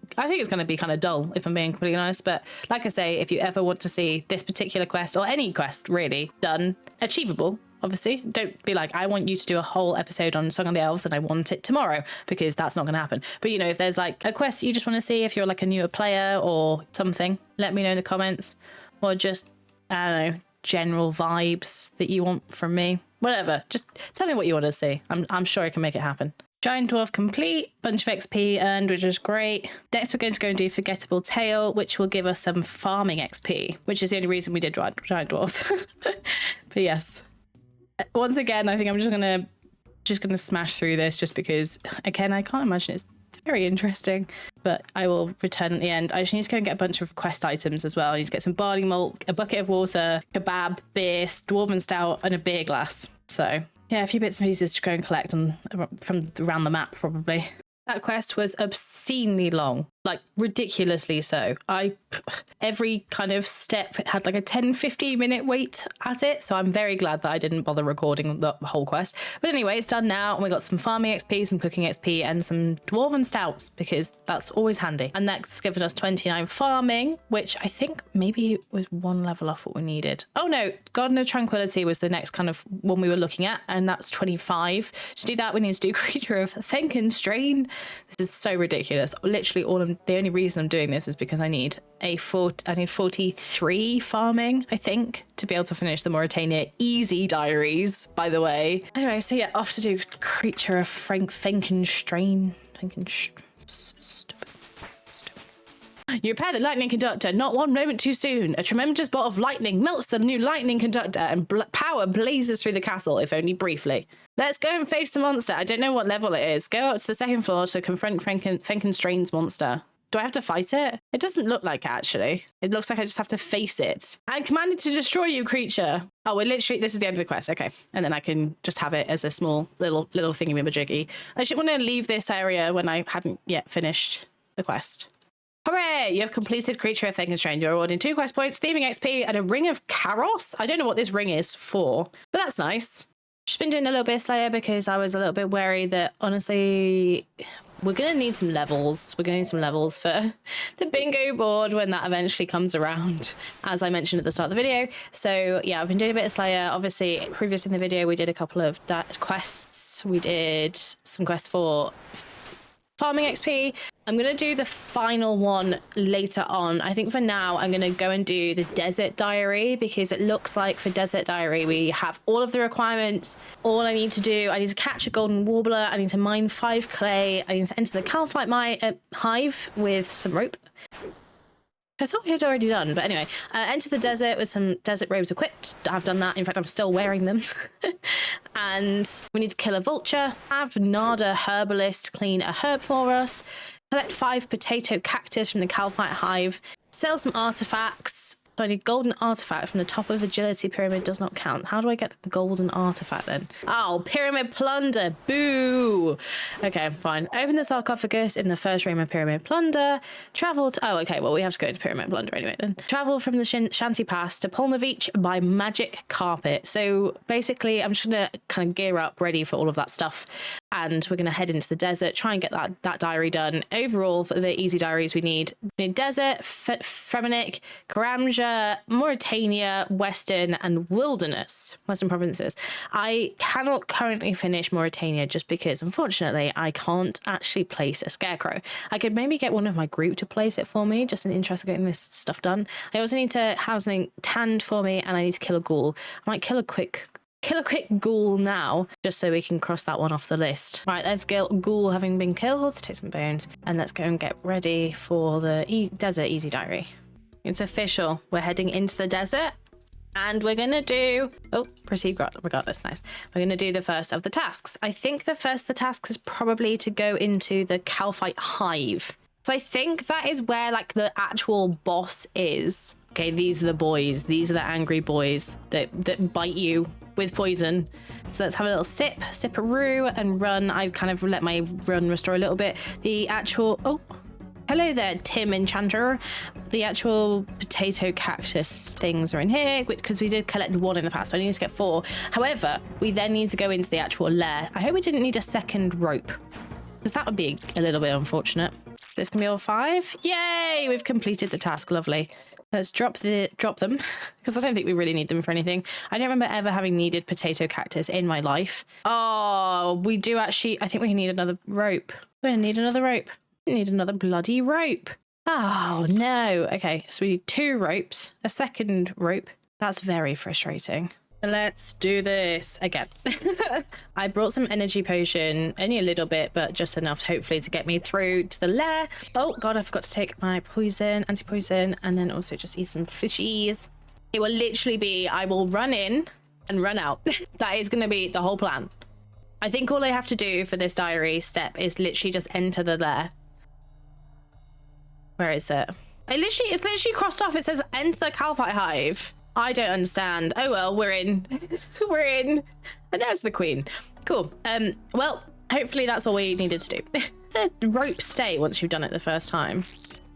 be kind of dull if I'm being completely honest. But like I say, if you ever want to see this particular quest or any quest really done, achievable, obviously, don't be like, I want you to do a whole episode on Song of the Elves and I want it tomorrow, because that's not going to happen. But, you know, if there's like a quest that you just want to see, if you're like a newer player or something, let me know in the comments. Or just, I don't know, general vibes that you want from me. Whatever. Just tell me what you want to see. I'm sure I can make it happen. Giant Dwarf complete, bunch of XP earned, which is great. Next, we're going to go and do Forgettable Tale, which will give us some farming XP, which is the only reason we did Giant Dwarf. But yes. Once again, I think I'm just gonna smash through this just because, again, I can't imagine it's very interesting, but I will return at the end. I just need to go and get a bunch of quest items as well. I need to get some barley malt, a bucket of water, kebab, beer, dwarven stout, and a beer glass. So yeah, a few bits and pieces to go and collect from around the map probably. That quest was obscenely long, like ridiculously so. Every kind of step had like a 10-15 minute wait at it, so I'm very glad that I didn't bother recording the whole quest. But anyway, it's done now, and we got some farming XP, some cooking XP, and some dwarven stouts, because that's always handy. And that's given us 29 farming, which I think maybe was one level off what we needed. Oh no, Garden of Tranquility was the next kind of one we were looking at, and that's 25. To do that, we need to do Creature of Frankenstein. This is so ridiculous. Literally the only reason I'm doing this is because I need 43 farming, I think, to be able to finish the Mauritania easy diaries, by the way. Anyway, so yeah, off to do Creature of Frankenstein. You repair the lightning conductor, not one moment too soon. A tremendous bolt of lightning melts the new lightning conductor and power blazes through the castle, if only briefly. Let's go and face the monster. I don't know what level it is. Go up to the second floor to confront Frankenstein's monster. Do I have to fight it? It doesn't look like it, actually. It looks like I just have to face it. I'm commanded to destroy you, creature. Oh, we're literally, this is the end of the quest. Okay. And then I can just have it as a small little thingy-majiggy. I should want to leave this area when I hadn't yet finished the quest. Hooray! You have completed Creature of Frankenstein. You're awarded 2 quest points, thieving XP, and a ring of Karos. I don't know what this ring is for, but that's nice. Just been doing a little bit of Slayer because I was a little bit wary that, honestly, we're going to need some levels. We're going to need some levels for the bingo board when that eventually comes around, as I mentioned at the start of the video. So yeah, I've been doing a bit of Slayer. Obviously, previous in the video, we did a couple of quests. We did some quests for farming XP. I'm going to do the final one later on. I think for now, I'm going to go and do the Desert Diary, because it looks like for Desert Diary, we have all of the requirements. All I need to do, I need to catch a golden warbler. I need to mine 5 clay. I need to enter the Calphite hive with some rope. I thought we had already done, but anyway, enter the desert with some desert robes equipped. I've done that. In fact, I'm still wearing them. And we need to kill a vulture, have Nada Herbalist clean a herb for us, collect 5 potato cactus from the Calphite hive, sell some artifacts, So I need golden artifact from the top of agility pyramid does not count. How do I get the golden artifact then? Oh, pyramid plunder. Boo. Okay, fine. Open the sarcophagus in the first room of pyramid plunder. Travel to... Oh, okay. Well, we have to go into pyramid plunder anyway then. Travel from the Shanty Pass to Polnovich by magic carpet. So basically, I'm just going to kind of gear up ready for all of that stuff. And we're going to head into the desert, try and get that diary done. Overall, for the easy diaries, we need desert, Fremennik, Karamja, Mauritania, Western, and Western provinces. I cannot currently finish Mauritania just because, unfortunately, I can't actually place a scarecrow. I could maybe get one of my group to place it for me, just in the interest of getting this stuff done. I also need to have something tanned for me, and I need to kill a ghoul. I might kill a quick ghoul now, just so we can cross that one off the list. Right, there's ghoul having been killed. Let's take some bones and let's go and get ready for the desert easy diary. It's official. We're heading into the desert and we're gonna do... Oh, proceed regardless. Nice. We're gonna do the first of the tasks. I think the first of the tasks is probably to go into the Calphite Hive. So I think that is where like the actual boss is. Okay, these are the boys. These are the angry boys that bite you with poison. So let's have a little sip-a-roo and run. I kind of let my run restore a little bit. The actual... Oh, hello there, Tim Enchanter. The actual potato cactus things are in here because we did collect one in the past, so I need to get 4. However, we then need to go into the actual lair. I hope we didn't need a second rope because that would be a little bit unfortunate. This can be all 5. Yay! We've completed the task. Lovely. Let's drop them because I don't think we really need them for anything. I don't remember ever having needed potato cactus in my life. Oh, we do actually. I think we need another rope. We're gonna need another rope. We need another bloody rope. Oh no. Okay, so we need 2 ropes, a second rope. That's very frustrating. Let's do this again. I brought some energy potion, only a little bit, but just enough hopefully to get me through to the lair. Oh god, I forgot to take my poison, anti-poison, and then also just eat some fishies. It will literally be, I will run in and run out. That is going to be the whole plan. I think all I have to do for this diary step is literally just enter the lair. Where is it? It's literally crossed off. It says enter the Calphite Hive. I don't understand. Oh well, we're in. We're in. And there's the queen. Cool. Well, hopefully that's all we needed to do. The ropes stay once you've done it the first time.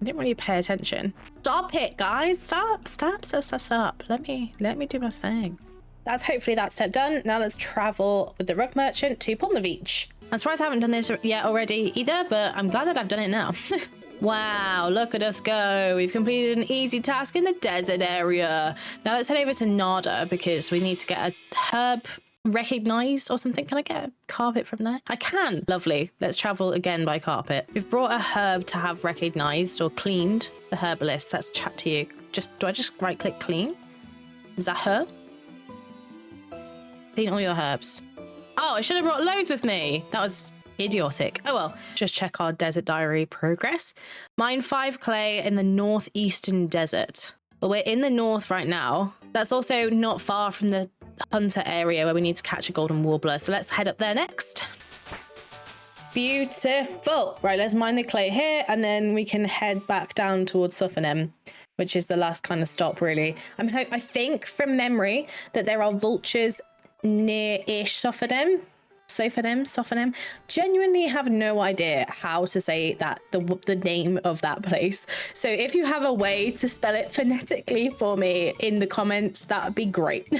I didn't really pay attention. Stop it, guys. Stop. Let me do my thing. That's hopefully that step done. Now let's travel with the rug merchant to Polnovich. I'm surprised I haven't done this yet already either, but I'm glad that I've done it now. Wow, look at us go. We've completed an easy task in the desert area. Now let's head over to Nada because we need to get a herb recognized or something. Can I get a carpet from there? I can. Lovely. Let's travel again by carpet. We've brought a herb to have recognized or cleaned. The herbalist. Let's chat to you. Do I just right click clean? Is that her? Clean all your herbs. Oh, I should have brought loads with me. That was idiotic. Oh well, just check our desert diary progress. Mine 5 clay in the northeastern desert. Well, we're in the north right now. That's also not far from the hunter area where we need to catch a golden warbler. So let's head up there next. Beautiful. Right, let's mine the clay here and then we can head back down towards Sophonem, which is the last kind of stop really. I think from memory that there are vultures near-ish Sophonem. Genuinely have no idea how to say that, the name of that place. So if you have a way to spell it phonetically for me in the comments, that would be great.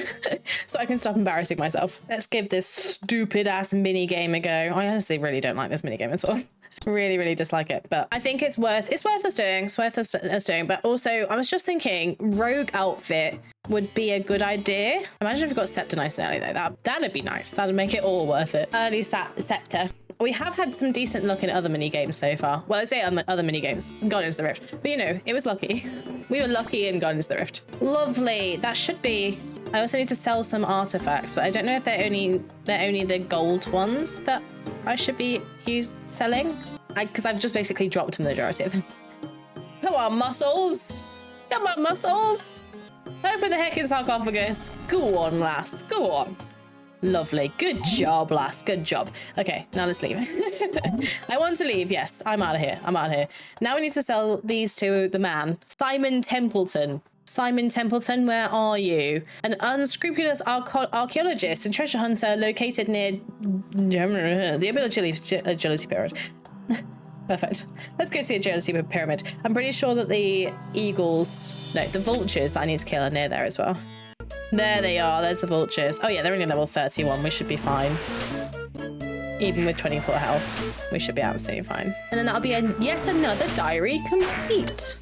So I can stop embarrassing myself. Let's give this stupid ass mini game a go. I honestly really don't like this mini game at all. Really dislike it, but I think it's worth us doing. But also I was just thinking rogue outfit would be a good idea. Imagine if we got Scepter nice and early though. That'd be nice. That'd make it all worth it. Early Scepter. We have had some decent luck in other mini games so far. Well, I say other mini games. Guardians of the Rift. But you know, it was lucky. We were lucky in Guardians of the Rift. Lovely. That should be... I also need to sell some artifacts, but I don't know if they're only the gold ones that I should be selling. Because I've just basically dropped the majority of them. Come on, muscles. Come on, muscles. Open the heckin' sarcophagus. Go on, lass. Go on. Lovely. Good job, lass. Good job. Okay, now let's leave. I want to leave. Yes, I'm out of here. Now we need to sell these to the man. Simon Templeton. Simon Templeton, where are you? An unscrupulous archaeologist and treasure hunter located near the agility pyramid. Perfect. Let's go to the agility pyramid. I'm pretty sure that the eagles, no, the vultures that I need to kill are near there as well. There they are. There's the vultures. Oh yeah, they're only level 31. We should be fine. Even with 24 health, we should be absolutely fine. And then that'll be yet another diary complete.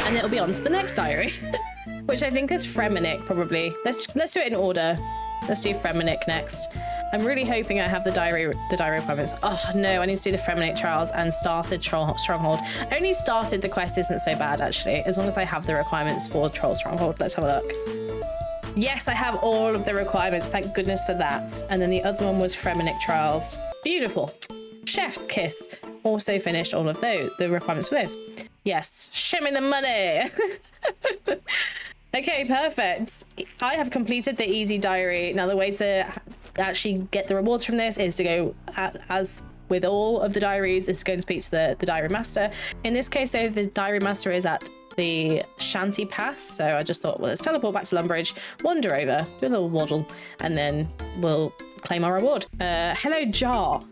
And it'll be on to the next diary, which I think is Fremennik, probably. Let's do it in order. Let's do Fremennik next. I'm really hoping I have the diary requirements. Oh no, I need to do the Fremennik trials and started Stronghold. Only started the quest isn't so bad actually, as long as I have the requirements for Troll Stronghold. Let's have a look. Yes, I have all of the requirements. Thank goodness for that. And then the other one was Fremennik trials. Beautiful. Chef's kiss. Also finished all of those, the requirements for those. Yes, show me the money. Okay, perfect. I have completed the easy diary. Now the way to actually get the rewards from this is to go, as with all of the diaries, is to go and speak to the diary master. In this case though, the diary master is at the Shanty Pass, so I just thought, well, let's teleport back to Lumbridge, wander over, do a little waddle, and then we'll claim our reward. Hello, Jar.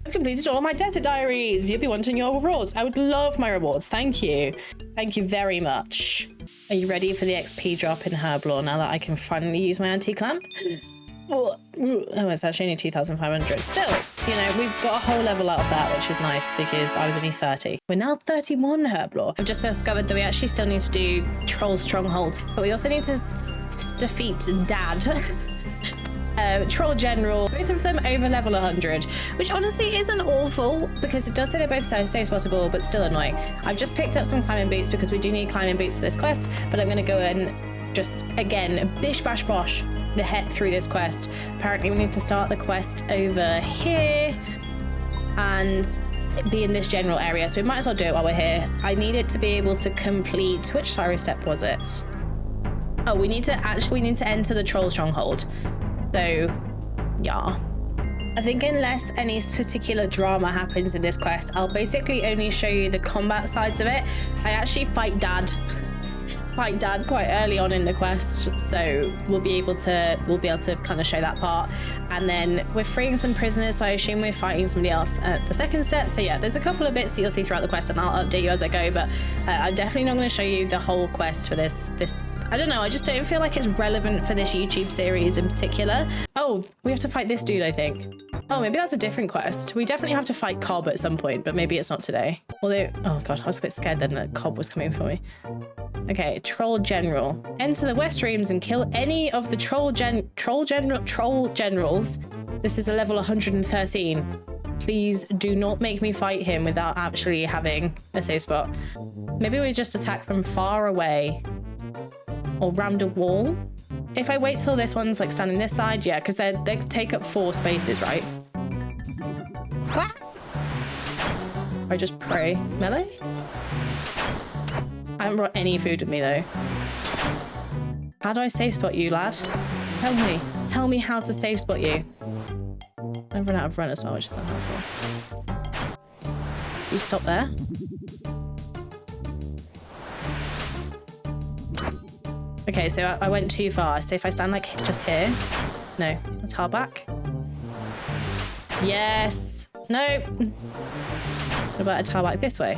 I've completed all my desert diaries. You'll be wanting your rewards. I would love my rewards. Thank you. Thank you very much. Are you ready for the XP drop in Herblore now that I can finally use my anti-clamp? Oh, it's actually only 2,500. Still, you know, we've got a whole level out of that, which is nice because I was only 30. We're now 31 Herblore. I've just discovered that we actually still need to do Troll Stronghold, but we also need to defeat Dad. Troll General, both of them over level 100, which honestly isn't awful because it does say they're both safe spottable, but still annoying. I've just picked up some climbing boots because we do need climbing boots for this quest, but I'm going to go and just, again, bish bash bosh the heck through this quest. Apparently we need to start the quest over here and be in this general area, so we might as well do it while we're here. I need it to be able to complete, which diary step was it? Oh, we need to enter the Troll Stronghold. So, yeah. I think unless any particular drama happens in this quest, I'll basically only show you the combat sides of it. I actually fight Dad quite early on in the quest, so we'll be able to kind of show that part. And then we're freeing some prisoners, so I assume we're fighting somebody else at the second step. So yeah, there's a couple of bits that you'll see throughout the quest, and I'll update you as I go. But I'm definitely not going to show you the whole quest for this. I don't know, I just don't feel like it's relevant for this YouTube series in particular. Oh, we have to fight this dude, I think. Oh, maybe that's a different quest. We definitely have to fight Cobb at some point, but maybe it's not today. Although, oh god, I was a bit scared then that Cobb was coming for me. Okay, Troll General. Enter the West Rooms and kill any of the Troll Generals. This is a level 113. Please do not make me fight him without actually having a safe spot. Maybe we just attack from far away. Or round a wall. If I wait till this one's like standing this side, yeah, because they take up 4 spaces, right? Ah! I just pray. Melee? I haven't brought any food with me though. How do I safe spot you, lad? Tell me. Tell me how to safe spot you. I've run out of run as well, which is unhelpful. You stop there. Okay, so I went too far. So if I stand like just here, no, a tile back. Yes. No. What about a tile back this way?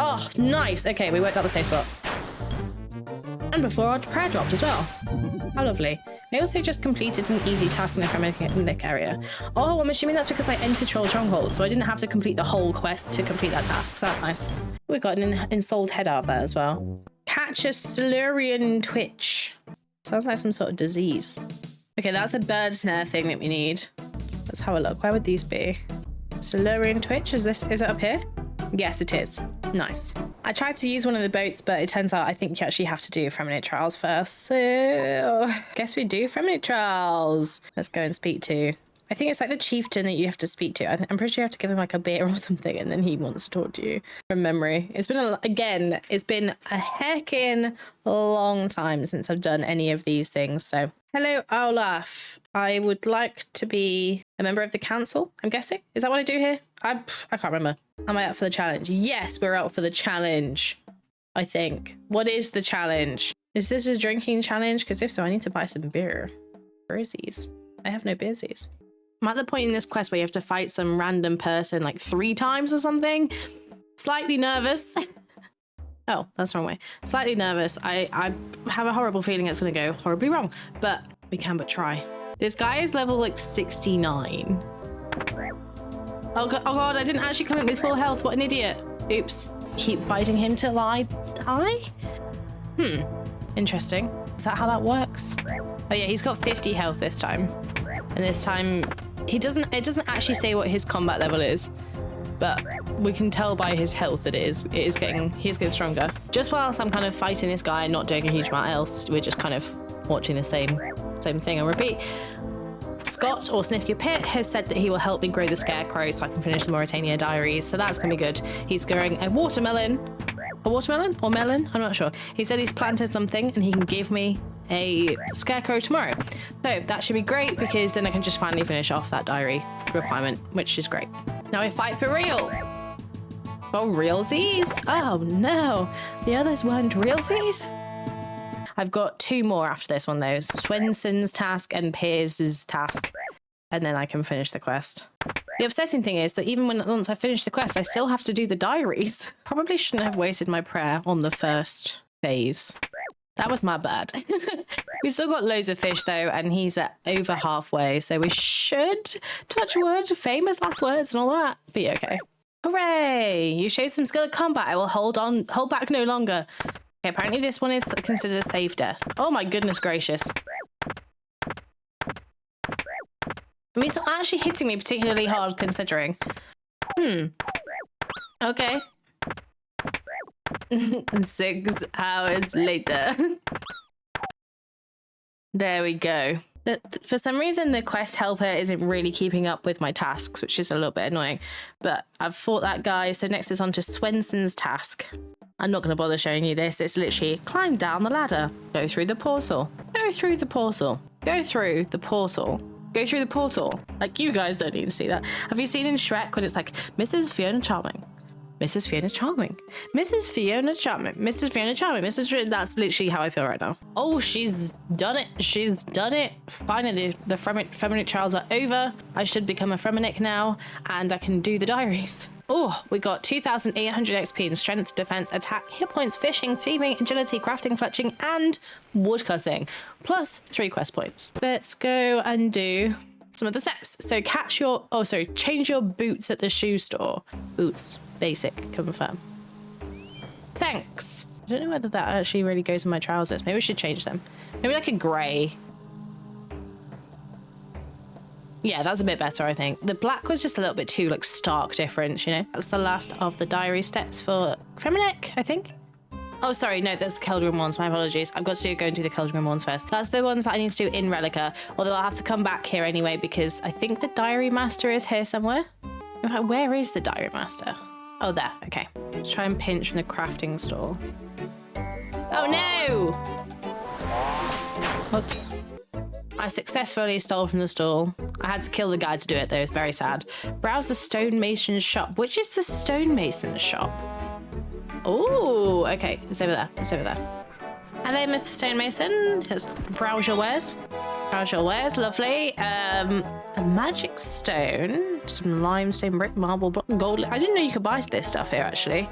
Oh, nice. Okay, we worked out the safe spot. And before our prayer dropped as well. How lovely. I also just completed an easy task in the Fremennik area. Oh, I'm assuming that's because I entered Troll Stronghold, so I didn't have to complete the whole quest to complete that task, so that's nice. We've got an ensouled head out there as well. Catch a Silurian twitch. Sounds like some sort of disease. Okay, that's the bird snare thing that we need. Let's have a look. Where would these be? Silurian twitch, is it up here? Yes, it is. Nice. I tried to use one of the boats, but it turns out I think you actually have to do Fremennik trials first. So, guess we do Fremennik trials. Let's go and speak to... I think it's like the chieftain that you have to speak to. I'm pretty sure you have to give him like a beer or something, and then he wants to talk to you from memory. It's been, it's been a heckin' long time since I've done any of these things. So Hello, Olaf. I would like to be a member of the council, I'm guessing. Is that what I do here? I can't remember. Am I up for the challenge? Yes, we're up for the challenge, I think. What is the challenge? Is this a drinking challenge? Because if so, I need to buy some beer. Beersies. I have no beersies. I'm at the point in this quest where you have to fight some random person like 3 times or something. Slightly nervous. Oh, that's the wrong way. Slightly nervous. I have a horrible feeling it's going to go horribly wrong, but we can but try. This guy is level like 69. Oh God, I didn't actually come in with full health. What an idiot. Oops. Keep fighting him till I die? Interesting. Is that how that works? Oh yeah, he's got 50 health this time. And this time, it doesn't actually say what his combat level is. But we can tell by his health that he's getting stronger. Just whilst I'm kind of fighting this guy and not doing a huge amount else, we're just kind of watching the same thing and repeat. Scott, or Sniff Your Pit, has said that he will help me grow the Scarecrow so I can finish the Mauritania diaries, so that's gonna be good. He's growing a watermelon. A watermelon? Or melon? I'm not sure. He said he's planted something and he can give me a Scarecrow tomorrow. So that should be great because then I can just finally finish off that diary requirement, which is great. Now we fight for real. Oh, realsies? Oh no, the others weren't realsies? I've got 2 more after this one though. Swenson's task and Piers's task. And then I can finish the quest. The upsetting thing is that even once I finish the quest, I still have to do the diaries. Probably shouldn't have wasted my prayer on the first phase. That was my bad. We've still got loads of fish though, and he's at over halfway, so we should, touch wood, famous last words and all that, be okay. Hooray! You showed some skill at combat. I will hold back no longer. Okay, apparently this one is considered a safe death. Oh my goodness gracious. I mean, it's not actually hitting me particularly hard considering. Okay. 6 hours later. There we go. For some reason, the quest helper isn't really keeping up with my tasks, which is a little bit annoying. But I've fought that guy, so next is on to Swenson's task. I'm not going to bother showing you this. It's literally climb down the ladder, go through the portal, go through the portal, go through the portal, go through the portal. Like, you guys don't need to see that. Have you seen in Shrek when it's like, Mrs. Fiona Charming? Mrs. Fiona Charming. Mrs. Fiona Charming. Mrs. Fiona Charming. That's literally how I feel right now. Oh, she's done it. She's done it. Finally, the Feminic trials are over. I should become a Feminic now, and I can do the diaries. Oh, we got 2,800 XP in strength, defense, attack, hit points, fishing, thieving, agility, crafting, fletching, and woodcutting, plus 3 quest points. Let's go and do some of the steps. So change your boots at the shoe store. Boots. Basic, confirm. Thanks. I don't know whether that actually really goes in my trousers. Maybe we should change them. Maybe like a grey. Yeah, that's a bit better, I think. The black was just a little bit too like stark difference, you know? That's the last of the diary steps for Feminic, I think. Oh, sorry, no, there's the Keldrum ones. My apologies. I've got to go and do the Keldrum ones first. That's the ones that I need to do in Relica, although I'll have to come back here anyway because I think the Diary Master is here somewhere. In fact, where is the Diary Master? Oh, there. Okay. Let's try and pinch from the crafting store. Oh, no! Oops. I successfully stole from the stall. I had to kill the guy to do it, though. It's very sad. Browse the stonemason's shop. Which is the stonemason's shop? Oh, okay. It's over there. It's over there. Hello, Mr. Stonemason. Let's browse your wares. Browse your wares. Lovely. A magic stone, some limestone, brick, marble, block, gold. I didn't know you could buy this stuff here, actually.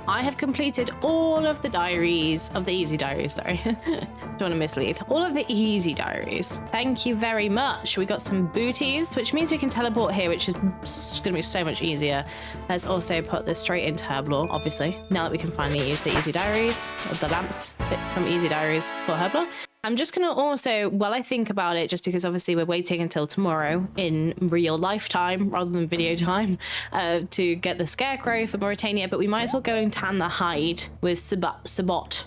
I have completed all of the diaries of the easy diaries. Sorry, don't want to mislead. All of the easy diaries. Thank you very much. We got some booties, which means we can teleport here, which is going to be so much easier. Let's also put this straight into Herblore, obviously. Now that we can finally use the easy diaries, or the lamps from easy diaries for Herblore. I'm just going to also, while I think about it, just because obviously we're waiting until tomorrow in real life time rather than video time to get the Scarecrow for Mauritania, but we might as well go and tan the hide with Sabot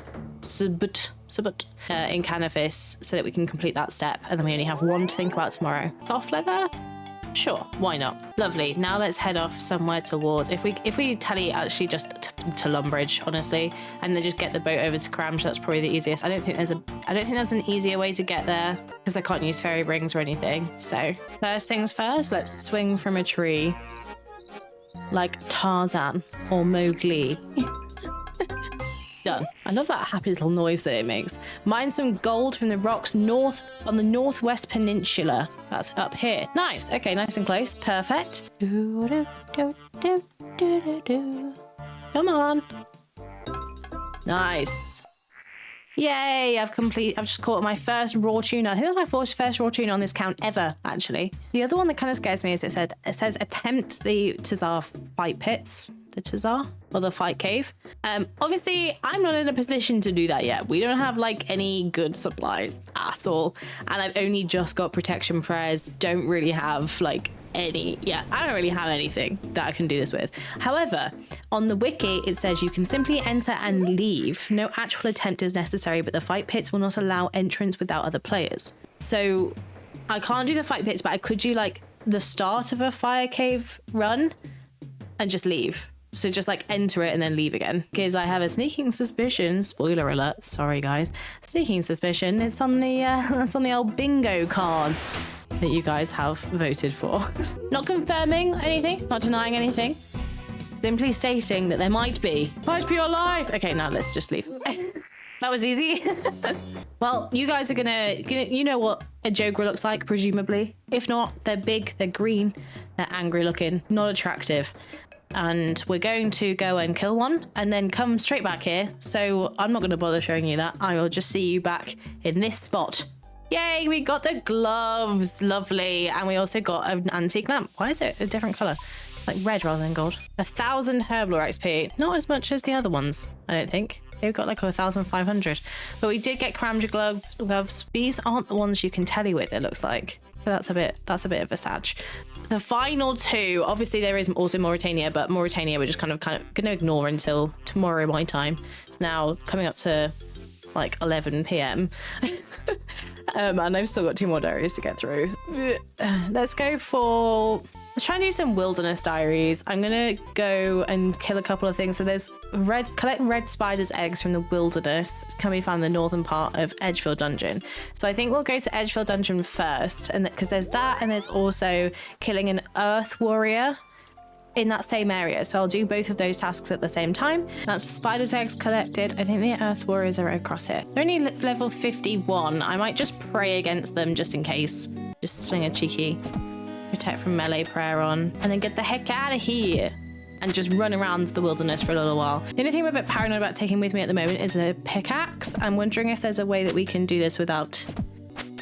in Canifis so that we can complete that step, and then we only have 1 to think about tomorrow. Soft leather? Sure, why not? Lovely. Now let's head off somewhere towards, if we tally actually just to Lumbridge, honestly, and then just get the boat over to Cramsh, that's probably the easiest. I don't think there's an easier way to get there because I can't use fairy rings or anything. So first things first, let's swing from a tree like Tarzan or Mowgli. Done. I love that happy little noise that it makes. Mine some gold from the rocks north on the northwest peninsula. That's up here. Nice. Okay, nice and close. Perfect. Come on. Nice. Yay, I've just caught my first raw tuna. I think that's my first raw tuna on this count ever, actually. The other one that kind of scares me is it says attempt the Tazar fight pits. The Tazar or the fight cave. Obviously, I'm not in a position to do that yet. We don't have like any good supplies at all. And I've only just got protection prayers. Don't really have like I don't really have anything that I can do this with. However, on the wiki, it says you can simply enter and leave. No actual attempt is necessary, but the fight pits will not allow entrance without other players. So I can't do the fight pits, but I could do like the start of a fire cave run and just leave. So just like enter it and then leave again. Because I have a sneaking suspicion, spoiler alert, sorry guys, sneaking suspicion, it's on the old bingo cards that you guys have voted for. Not confirming anything, not denying anything, simply stating that there might be alive. Okay, now let's just leave. That was easy. Well, you guys are gonna, you know what a Jogra looks like, presumably. If not, they're big, they're green, they're angry looking, not attractive. And we're going to go and kill one and then come straight back here. So I'm not going to bother showing you that. I will just see you back in this spot. Yay, we got the gloves. Lovely. And we also got an antique lamp. Why is it a different color? Like red rather than gold. 1,000 herblore XP. Not as much as the other ones, I don't think. They've got like 1,500. But we did get Cramja gloves. These aren't the ones you can telly with, it looks like. So that's a bit of a sag. The final two, obviously there is also Mauritania, but Mauritania we're just kind of going to ignore until tomorrow my time. It's now coming up to like 11 p.m. And I've still got 2 more diaries to get through. Let's try and do some wilderness diaries. I'm gonna go and kill a couple of things. So there's collect red spider's eggs from the wilderness. It can be found in the northern part of Edgefield Dungeon. So I think we'll go to Edgefield Dungeon first, and because there's that, and there's also killing an earth warrior in that same area. So I'll do both of those tasks at the same time. That's spider's eggs collected. I think the earth warriors are across here. They're only level 51. I might just pray against them just in case. Just sling a cheeky protect from melee prayer on, and then get the heck out of here and just run around the wilderness for a little while. The only thing I'm a bit paranoid about taking with me at the moment is a pickaxe. I'm wondering if there's a way that we can do this without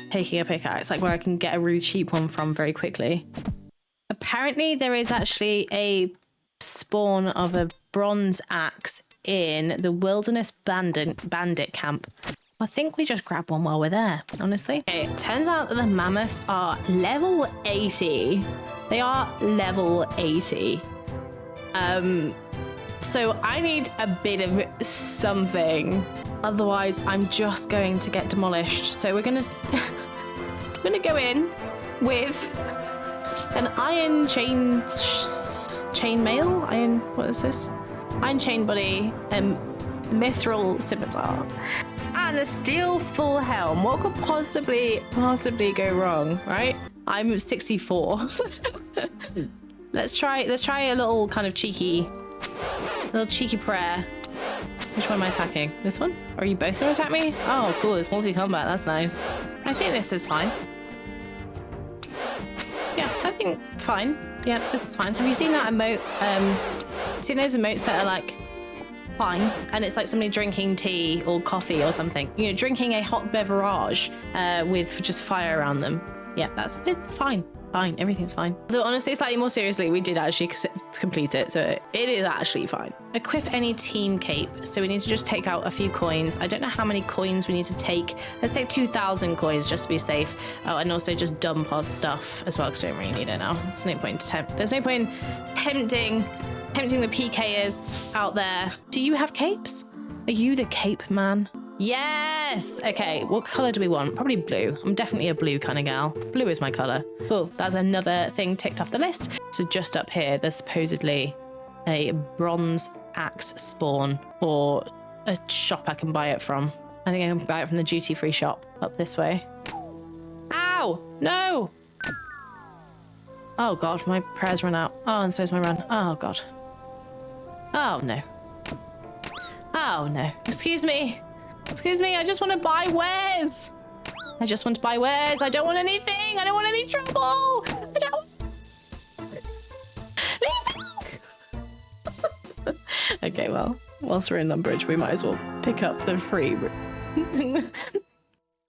taking a pickaxe, like where I can get a really cheap one from very quickly. Apparently there is actually a spawn of a bronze axe in the wilderness bandit camp. I think we just grab one while we're there, honestly. Okay, it turns out that the mammoths are level 80. They are level 80. So I need a bit of something. Otherwise, I'm just going to get demolished. So we're gonna go in with an iron what is this? Iron chain body and mithril scimitar. And a steel full helm. What could possibly go wrong, right? I'm 64. Let's try a little kind of cheeky prayer. Which one am I attacking? This one? Or are you both gonna attack me? Oh, cool, it's multi-combat, that's nice. I think this is fine. Yeah, I think fine. Yeah, this is fine. Have you seen that emote? Seen those emotes that are like fine, and it's like somebody drinking tea or coffee or something, you know, drinking a hot beverage with just fire around them. Yeah, that's fine, everything's fine. Though honestly, slightly more seriously, we did actually complete it, so it is actually fine. Equip any team cape, so we need to just take out a few coins. I don't know how many coins we need to take. Let's take 2,000 coins just to be safe. Oh, and also just dump our stuff as well, because we don't really need it now. There's no point tempting the PKers out there. Do you have capes? Are you the cape man? Yes! Okay, what colour do we want? Probably blue. I'm definitely a blue kind of gal. Blue is my colour. Cool, that's another thing ticked off the list. So just up here, there's supposedly a bronze axe spawn or a shop I can buy it from. I think I can buy it from the duty-free shop up this way. Ow! No! Oh god, my prayers run out. Oh, and so's my run. Oh god. Oh no. Oh no. Excuse me. Excuse me, I just want to buy wares. I just want to buy wares. I don't want anything. I don't want any trouble. I don't. Leave me. Okay, well, whilst we're in Lumbridge, we might as well pick up the free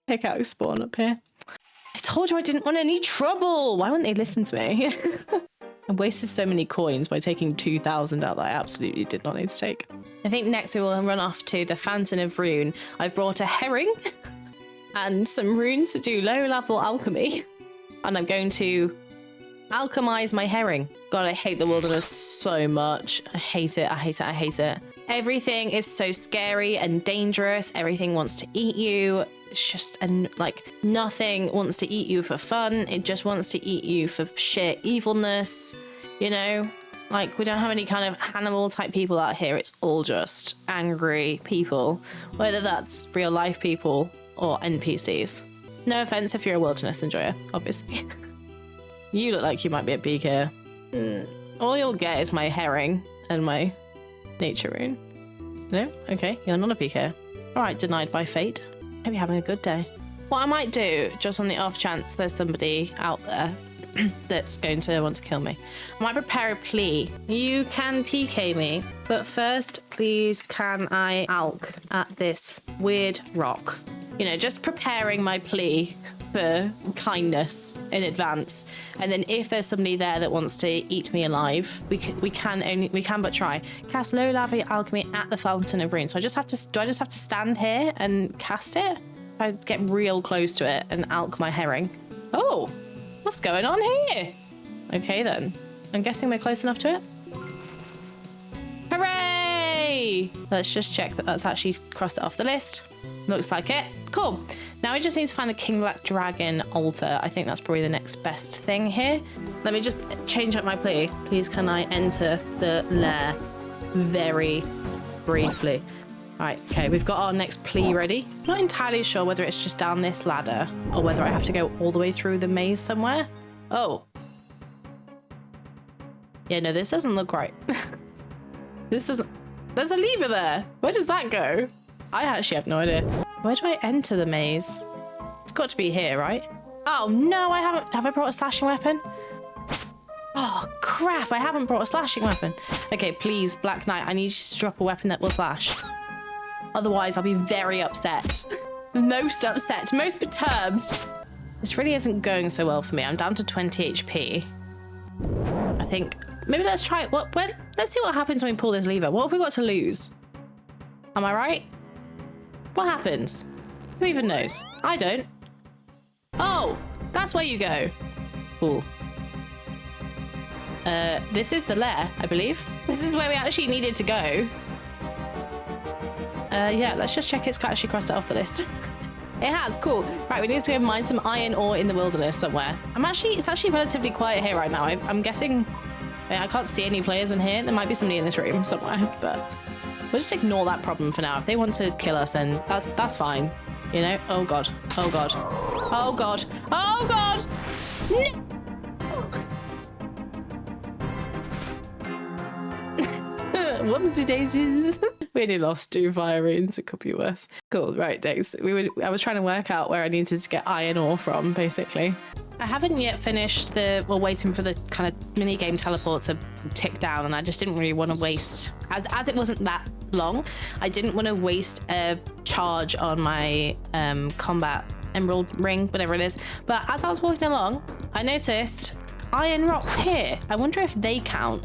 pickaxe spawn up here. I told you I didn't want any trouble. Why wouldn't they listen to me? I wasted so many coins by taking 2,000 out that I absolutely did not need to take. I think next we will run off to the Fountain of Rune. I've brought a herring and some runes to do low-level alchemy. And I'm going to alchemize my herring. God, I hate the wilderness so much. I hate it, I hate it, I hate it. Everything is so scary and dangerous. Everything wants to eat you. It's just, and like, nothing wants to eat you for fun. It just wants to eat you for sheer evilness, you know? Like, we don't have any kind of Hannibal type people out here. It's all just angry people, whether that's real life people or NPCs. No offense if you're a wilderness enjoyer, obviously. You look like you might be a PK. All you'll get is my herring and my nature rune. No? Okay, you're not a PK. All right, denied by fate. Hope you're having a good day. What I might do, just on the off chance there's somebody out there that's going to want to kill me, I might prepare a plea. You can PK me, but first, please, can I alch at this weird rock? You know, just preparing my plea for kindness in advance. And then if there's somebody there that wants to eat me alive, we can but try. Cast low level alchemy at the Fountain of Rune. So do I just have to stand here and cast it? I get real close to it and alch my herring. Oh, what's going on here? Okay then. I'm guessing we're close enough to it. Hooray! Let's just check that that's actually crossed it off the list. Looks like it. Cool. Now we just need to find the King Black Dragon altar. I think that's probably the next best thing here. Let me just change up my plea. Please can I enter the lair very briefly? Right, okay, we've got our next plea ready. I'm not entirely sure whether it's just down this ladder or whether I have to go all the way through the maze somewhere. Oh. Yeah, no, this doesn't look right. This doesn't... There's a lever there. Where does that go? I actually have no idea. Where do I enter the maze? It's got to be here, right? Oh, no, I haven't. Have I brought a slashing weapon? Oh, crap, I haven't brought a slashing weapon. Okay, please, Black Knight, I need you to drop a weapon that will slash. Otherwise, I'll be very upset. Most upset, most perturbed. This really isn't going so well for me. I'm down to 20 HP. I think, maybe let's try it. Let's see what happens when we pull this lever. What have we got to lose? Am I right? What happens? Who even knows? I don't. Oh, that's where you go. Cool. This is the lair, I believe. This is where we actually needed to go. Yeah, let's just check it's actually crossed it off the list. It has, cool. Right, we need to go mine some iron ore in the wilderness somewhere. It's actually relatively quiet here right now. I'm guessing, I can't see any players in here. There might be somebody in this room somewhere, but we'll just ignore that problem for now. If they want to kill us, then that's fine. You know? Oh god. Oh god. Oh god. Oh god! No! Whoopsie daisies. We only lost 2 fire runes. It could be worse. Cool. Right, next. I was trying to work out where I needed to get iron ore from, basically. I haven't yet finished waiting for the kind of mini game teleport to tick down, and I just didn't really want to waste, as it wasn't that long, I didn't want to waste a charge on my combat emerald ring, whatever it is. But as I was walking along, I noticed iron rocks here. I wonder if they count.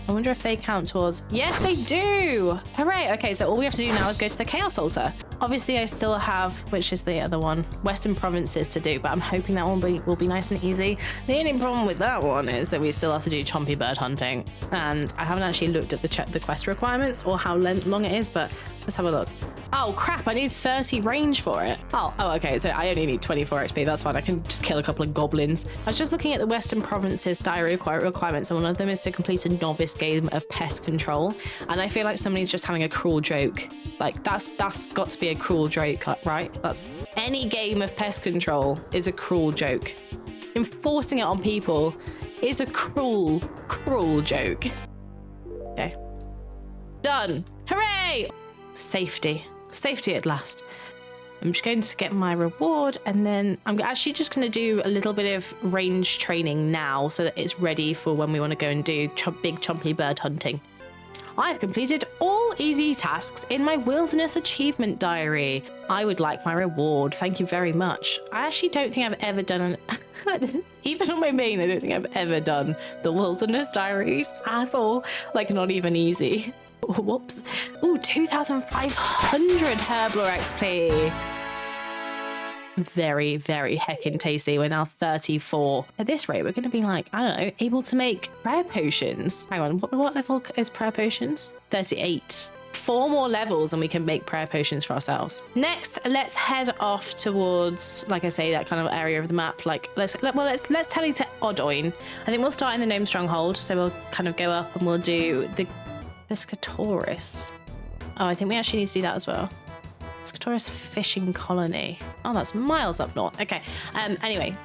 I wonder if they count towards... Yes, they do! Hooray! Okay, so all we have to do now is go to the Chaos Altar. Obviously, I still have, which is the other one, Western Provinces to do, but I'm hoping that one will be nice and easy. The only problem with that one is that we still have to do chompy bird hunting, and I haven't actually looked at the quest requirements or how long it is, but let's have a look. Oh crap, I need 30 range for it. Oh, okay, so I only need 24 XP, that's fine. I can just kill a couple of goblins. I was just looking at the Western Province's diary requirements, and one of them is to complete a novice game of pest control. And I feel like somebody's just having a cruel joke. Like, that's got to be a cruel joke, right? That's any game of pest control is a cruel joke. Enforcing it on people is a cruel joke. Okay. Done. Hooray! Safety at last. I'm just going to get my reward, and then I'm actually just going to do a little bit of range training now so that it's ready for when we want to go and do big chompy bird hunting. I've completed all easy tasks in my wilderness achievement diary. I would like my reward. Thank you very much. I actually don't think I've ever done even on my main, I don't think I've ever done the wilderness diaries at all. Like, not even easy. Whoops. Ooh, 2,500 Herblore XP. Very, very heckin' tasty. We're now 34. At this rate, we're going to be like, I don't know, able to make prayer potions. Hang on, what level is prayer potions? 38. 4 more levels and we can make prayer potions for ourselves. Next, let's head off towards, like I say, that kind of area of the map. Like, let's tally to Odoin. I think we'll start in the Gnome Stronghold. So we'll kind of go up and we'll do the Piscatoris. Oh, I think we actually need to do that as well. Piscatoris Fishing Colony. Oh, that's miles up north. Okay. Anyway,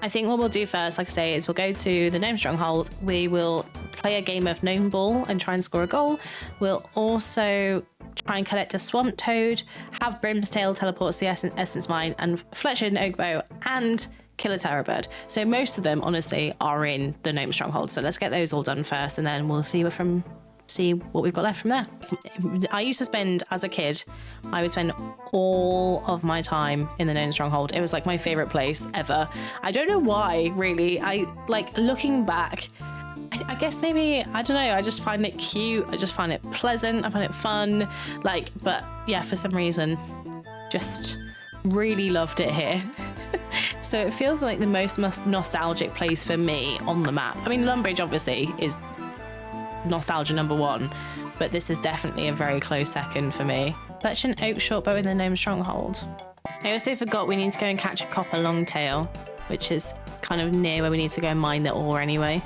I think what we'll do first, like I say, is we'll go to the Gnome Stronghold. We will play a game of Gnome Ball and try and score a goal. We'll also try and collect a Swamp Toad, have Brimstail teleport to the Essence Mine, and Fletcher and Oakbow, and kill a Terror Bird. So most of them, honestly, are in the Gnome Stronghold. So let's get those all done first, and then we'll see what we've got left from there. I used to spend, as a kid, I would spend all of my time in the Gnome Stronghold. It was like my favorite place ever. I don't know why, really. I like looking back. I guess maybe, I don't know, I just find it cute. I just find it pleasant. I find it fun. Like, but yeah, for some reason, just really loved it here. So it feels like the most nostalgic place for me on the map. I mean, Lumbridge obviously is nostalgia number 1, but this is definitely a very close second for me. Fletch an Oak Shortbow in the Gnome Stronghold. I also forgot we need to go and catch a Copper Longtail, which is kind of near where we need to go and mine the ore anyway.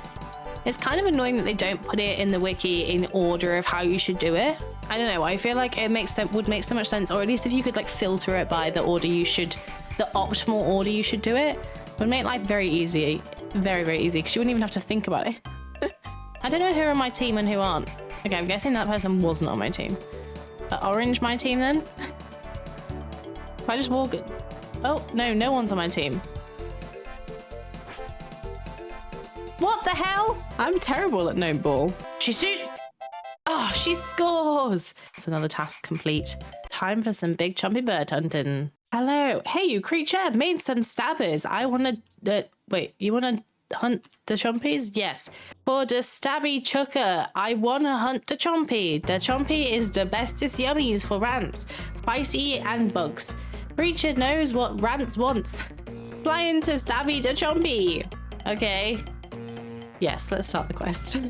It's kind of annoying that they don't put it in the wiki in order of how you should do it. I don't know, I feel like it would make so much sense, or at least if you could like filter it by the order you should, the optimal order you should do it, would make life very easy. Very, very easy, because you wouldn't even have to think about it. I don't know who are on my team and who aren't. Okay, I'm guessing that person wasn't on my team. Orange my team then? If I just walk it. Oh, no one's on my team. What the hell? I'm terrible at Gnome Ball. She shoots. Oh, she scores. That's another task complete. Time for some big chompy bird hunting. Hello. Hey, you creature. Made some stabbers. I want to... wait, you want to hunt the chompies? Yes. For the stabby chucker, I wanna hunt the chompy. The chompy is the bestest yummies for rants, spicy and bugs. Creature knows what rants wants. Flying to stabby the chompy. Okay. Yes, let's start the quest.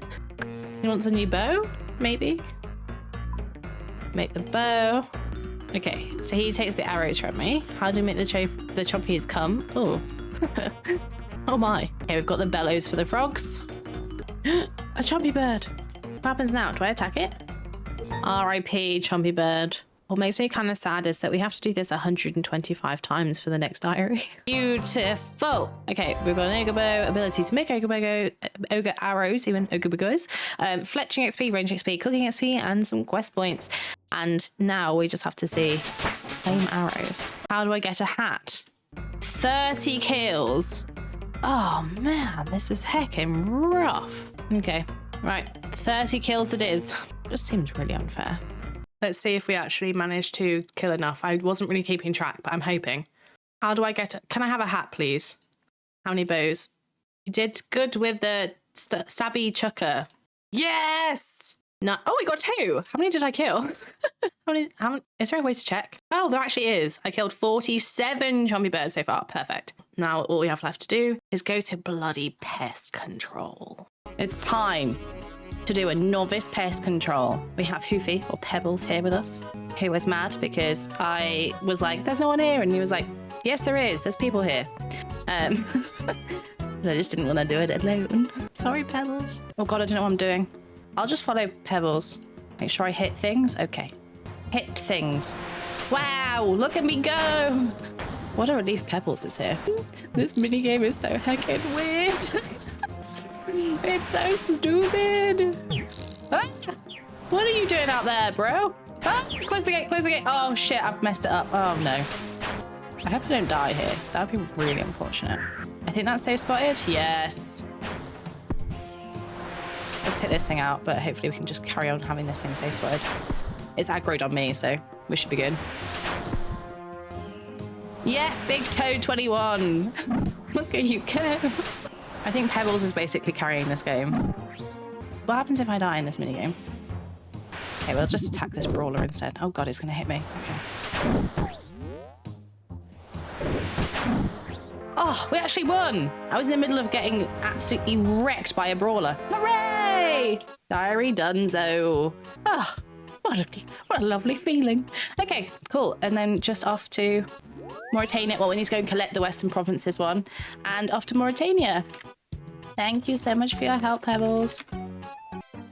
He wants a new bow, maybe? Make the bow. Okay, so he takes the arrows from me. How do we make the chompies come? Oh. Oh my. Okay, we've got the bellows for the frogs. A chompy bird. What happens now? Do I attack it? R.I.P. chompy bird. What makes me kind of sad is that we have to do this 125 times for the next diary. Beautiful. Okay, we've got an ogre bow, ability to make ogre arrows, even ogre bows, fletching XP, range XP, cooking XP, and some quest points. And now we just have to see flame arrows. How do I get a hat? 30 kills. Oh man, this is heckin' rough. Okay, right, 30 kills it is. Just seems really unfair. Let's see if we actually managed to kill enough. I wasn't really keeping track, but I'm hoping. How do I get it? Can I have a hat, please? How many bows? You did good with the stabby chucker. Yes! No. Oh, we got 2. How many did I kill? How many? Is there a way to check? Oh, there actually is. I killed 47 chompy birds so far. Perfect. Now all we have left to do is go to bloody pest control. It's time. to do a novice pest control. We have Hoofy, or Pebbles, here with us, who was mad because I was like, there's no one here. And he was like, yes, there is. There's people here. But I just didn't want to do it alone. Sorry, Pebbles. Oh God, I don't know what I'm doing. I'll just follow Pebbles. Make sure I hit things. Okay. Hit things. Wow, look at me go. What a relief Pebbles is here. This minigame is so heckin' weird. It's so stupid. Ah, what are you doing out there, bro? Ah, close the gate, close the gate. Oh shit, I've messed it up. Oh no. I hope I don't die here. That would be really unfortunate. I think that's safe spotted. Yes. Let's take this thing out, but hopefully we can just carry on having this thing safe spotted. It's aggroed on me, so we should be good. Yes, Big Toad 21. Look at you go. I think Pebbles is basically carrying this game. What happens if I die in this minigame? Okay, we'll just attack this brawler instead. Oh God, it's gonna hit me. Okay. Oh, we actually won. I was in the middle of getting absolutely wrecked by a brawler. Hooray! Diary donezo. Oh, what a lovely feeling. Okay, cool. And then just off to Mauritania. Well, we need to go and collect the Western Provinces one. And off to Mauritania. Thank you so much for your help, Pebbles.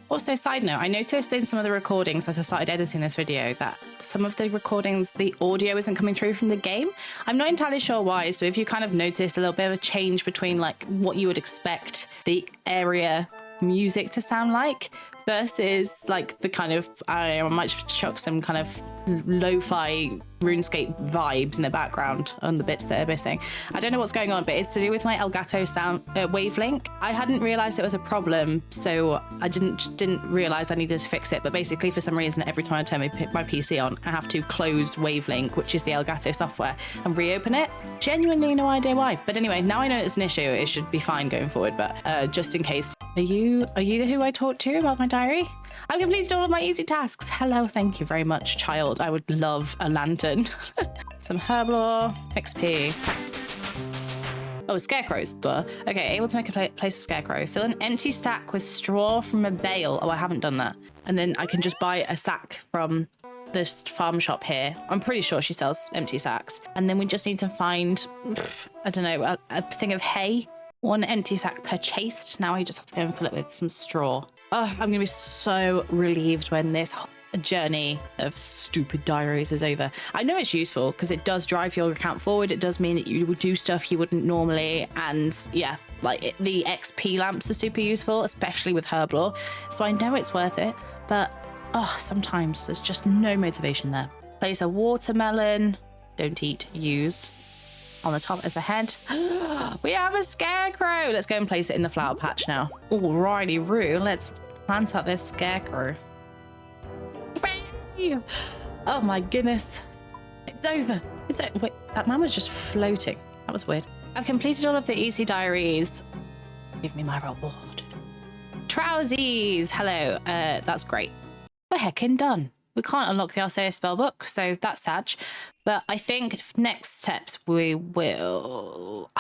Also, side note, I noticed in some of the recordings as I started editing this video that some of the recordings, the audio isn't coming through from the game. I'm not entirely sure why, so if you kind of notice a little bit of a change between like what you would expect the area music to sound like versus like the kind of, I don't know, I might chuck some kind of lo-fi RuneScape vibes in the background on the bits that are missing. I don't know what's going on, but it's to do with my Elgato sound wavelink. I hadn't realized it was a problem, so I didn't realize I needed to fix it. But basically, for some reason, every time I turn my PC on, I have to close Wavelink, which is the Elgato software, and reopen it. Genuinely no idea why. But anyway, now I know it's an issue. It should be fine going forward. But just in case, are you who I talked to about my diary? I've completed all of my easy tasks. Hello, thank you very much, child. I would love a lantern. Some herblore, XP. Oh, scarecrows. Duh. Okay, able to make a place a scarecrow. Fill an empty sack with straw from a bale. Oh, I haven't done that. And then I can just buy a sack from this farm shop here. I'm pretty sure she sells empty sacks. And then we just need to find, I don't know, a thing of hay. One empty sack purchased. Now I just have to go and fill it with some straw. Oh, I'm gonna be so relieved when this journey of stupid diaries is over. I know it's useful because it does drive your account forward. It does mean that you would do stuff you wouldn't normally. And yeah, like the XP lamps are super useful, especially with herblore. So I know it's worth it, but oh, sometimes there's just no motivation there. Place a watermelon. Don't eat, use. On the top as a head. We have a scarecrow. Let's go and place it in the flower patch now. Alrighty, Roo. Let's plant out this scarecrow. Oh my goodness. It's over. It's over. Wait, that man was just floating. That was weird. I've completed all of the easy diaries. Give me my reward. Trousies. Hello. That's great. We're heckin' done. We can't unlock the RCA spellbook, so that's sad. But I think next steps we will...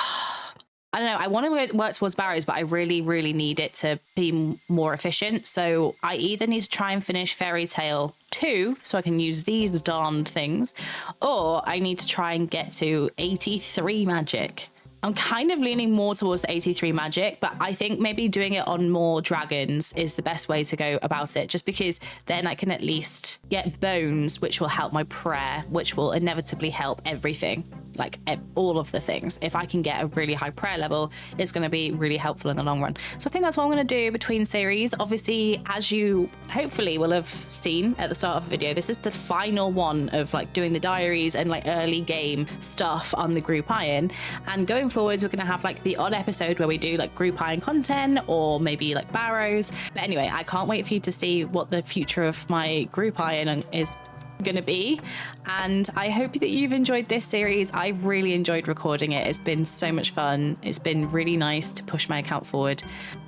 I don't know, I want to work towards barrows, but I really, really need it to be more efficient. So I either need to try and finish Fairy Tale 2, so I can use these darned things, or I need to try and get to 83 magic. I'm kind of leaning more towards the 83 magic, but I think maybe doing it on more dragons is the best way to go about it, just because then I can at least get bones, which will help my prayer, which will inevitably help everything, like all of the things. If I can get a really high prayer level, it's going to be really helpful in the long run. So I think that's what I'm going to do between series. Obviously, as you hopefully will have seen at the start of the video, this is the final one of like doing the diaries and like early game stuff on the group iron. And going forwards, we're going to have like the odd episode where we do like group iron content or maybe like barrows. But anyway, I can't wait for you to see what the future of my group iron is gonna be, and I hope that you've enjoyed this series. I've really enjoyed recording it. It's been so much fun. It's been really nice to push my account forward,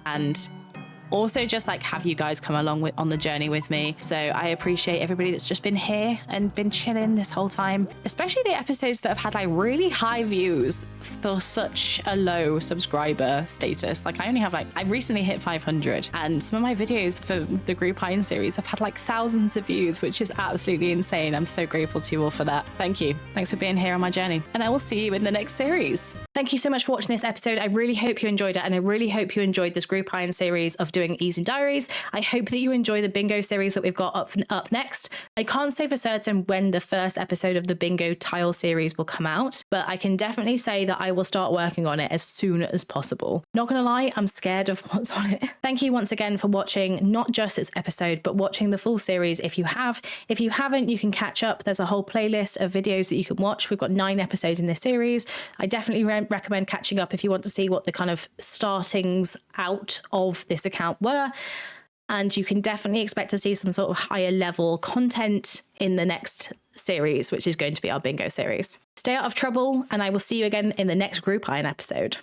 and also just like have you guys come along on the journey with me. So I appreciate everybody that's just been here and been chilling this whole time, especially the episodes that have had like really high views for such a low subscriber status. Like I only have I recently hit 500, and some of my videos for the Group Iron series have had like thousands of views, which is absolutely insane. I'm so grateful to you all for that. Thank you. Thanks for being here on my journey, and I will see you in the next series. Thank you so much for watching this episode. I really hope you enjoyed it, and I really hope you enjoyed this Group Iron series of doing Easy Diaries. I hope that you enjoy the bingo series that we've got up next. I can't say for certain when the first episode of the bingo tile series will come out, but I can definitely say that I will start working on it as soon as possible. Not gonna lie, I'm scared of what's on it. Thank you once again for watching not just this episode, but watching the full series if you have. If you haven't, you can catch up. There's a whole playlist of videos that you can watch. We've got 9 episodes in this series. I definitely recommend catching up if you want to see what the kind of startings out of this account were. And you can definitely expect to see some sort of higher level content in the next series, which is going to be our bingo series. Stay out of trouble, and I will see you again in the next Group Iron episode.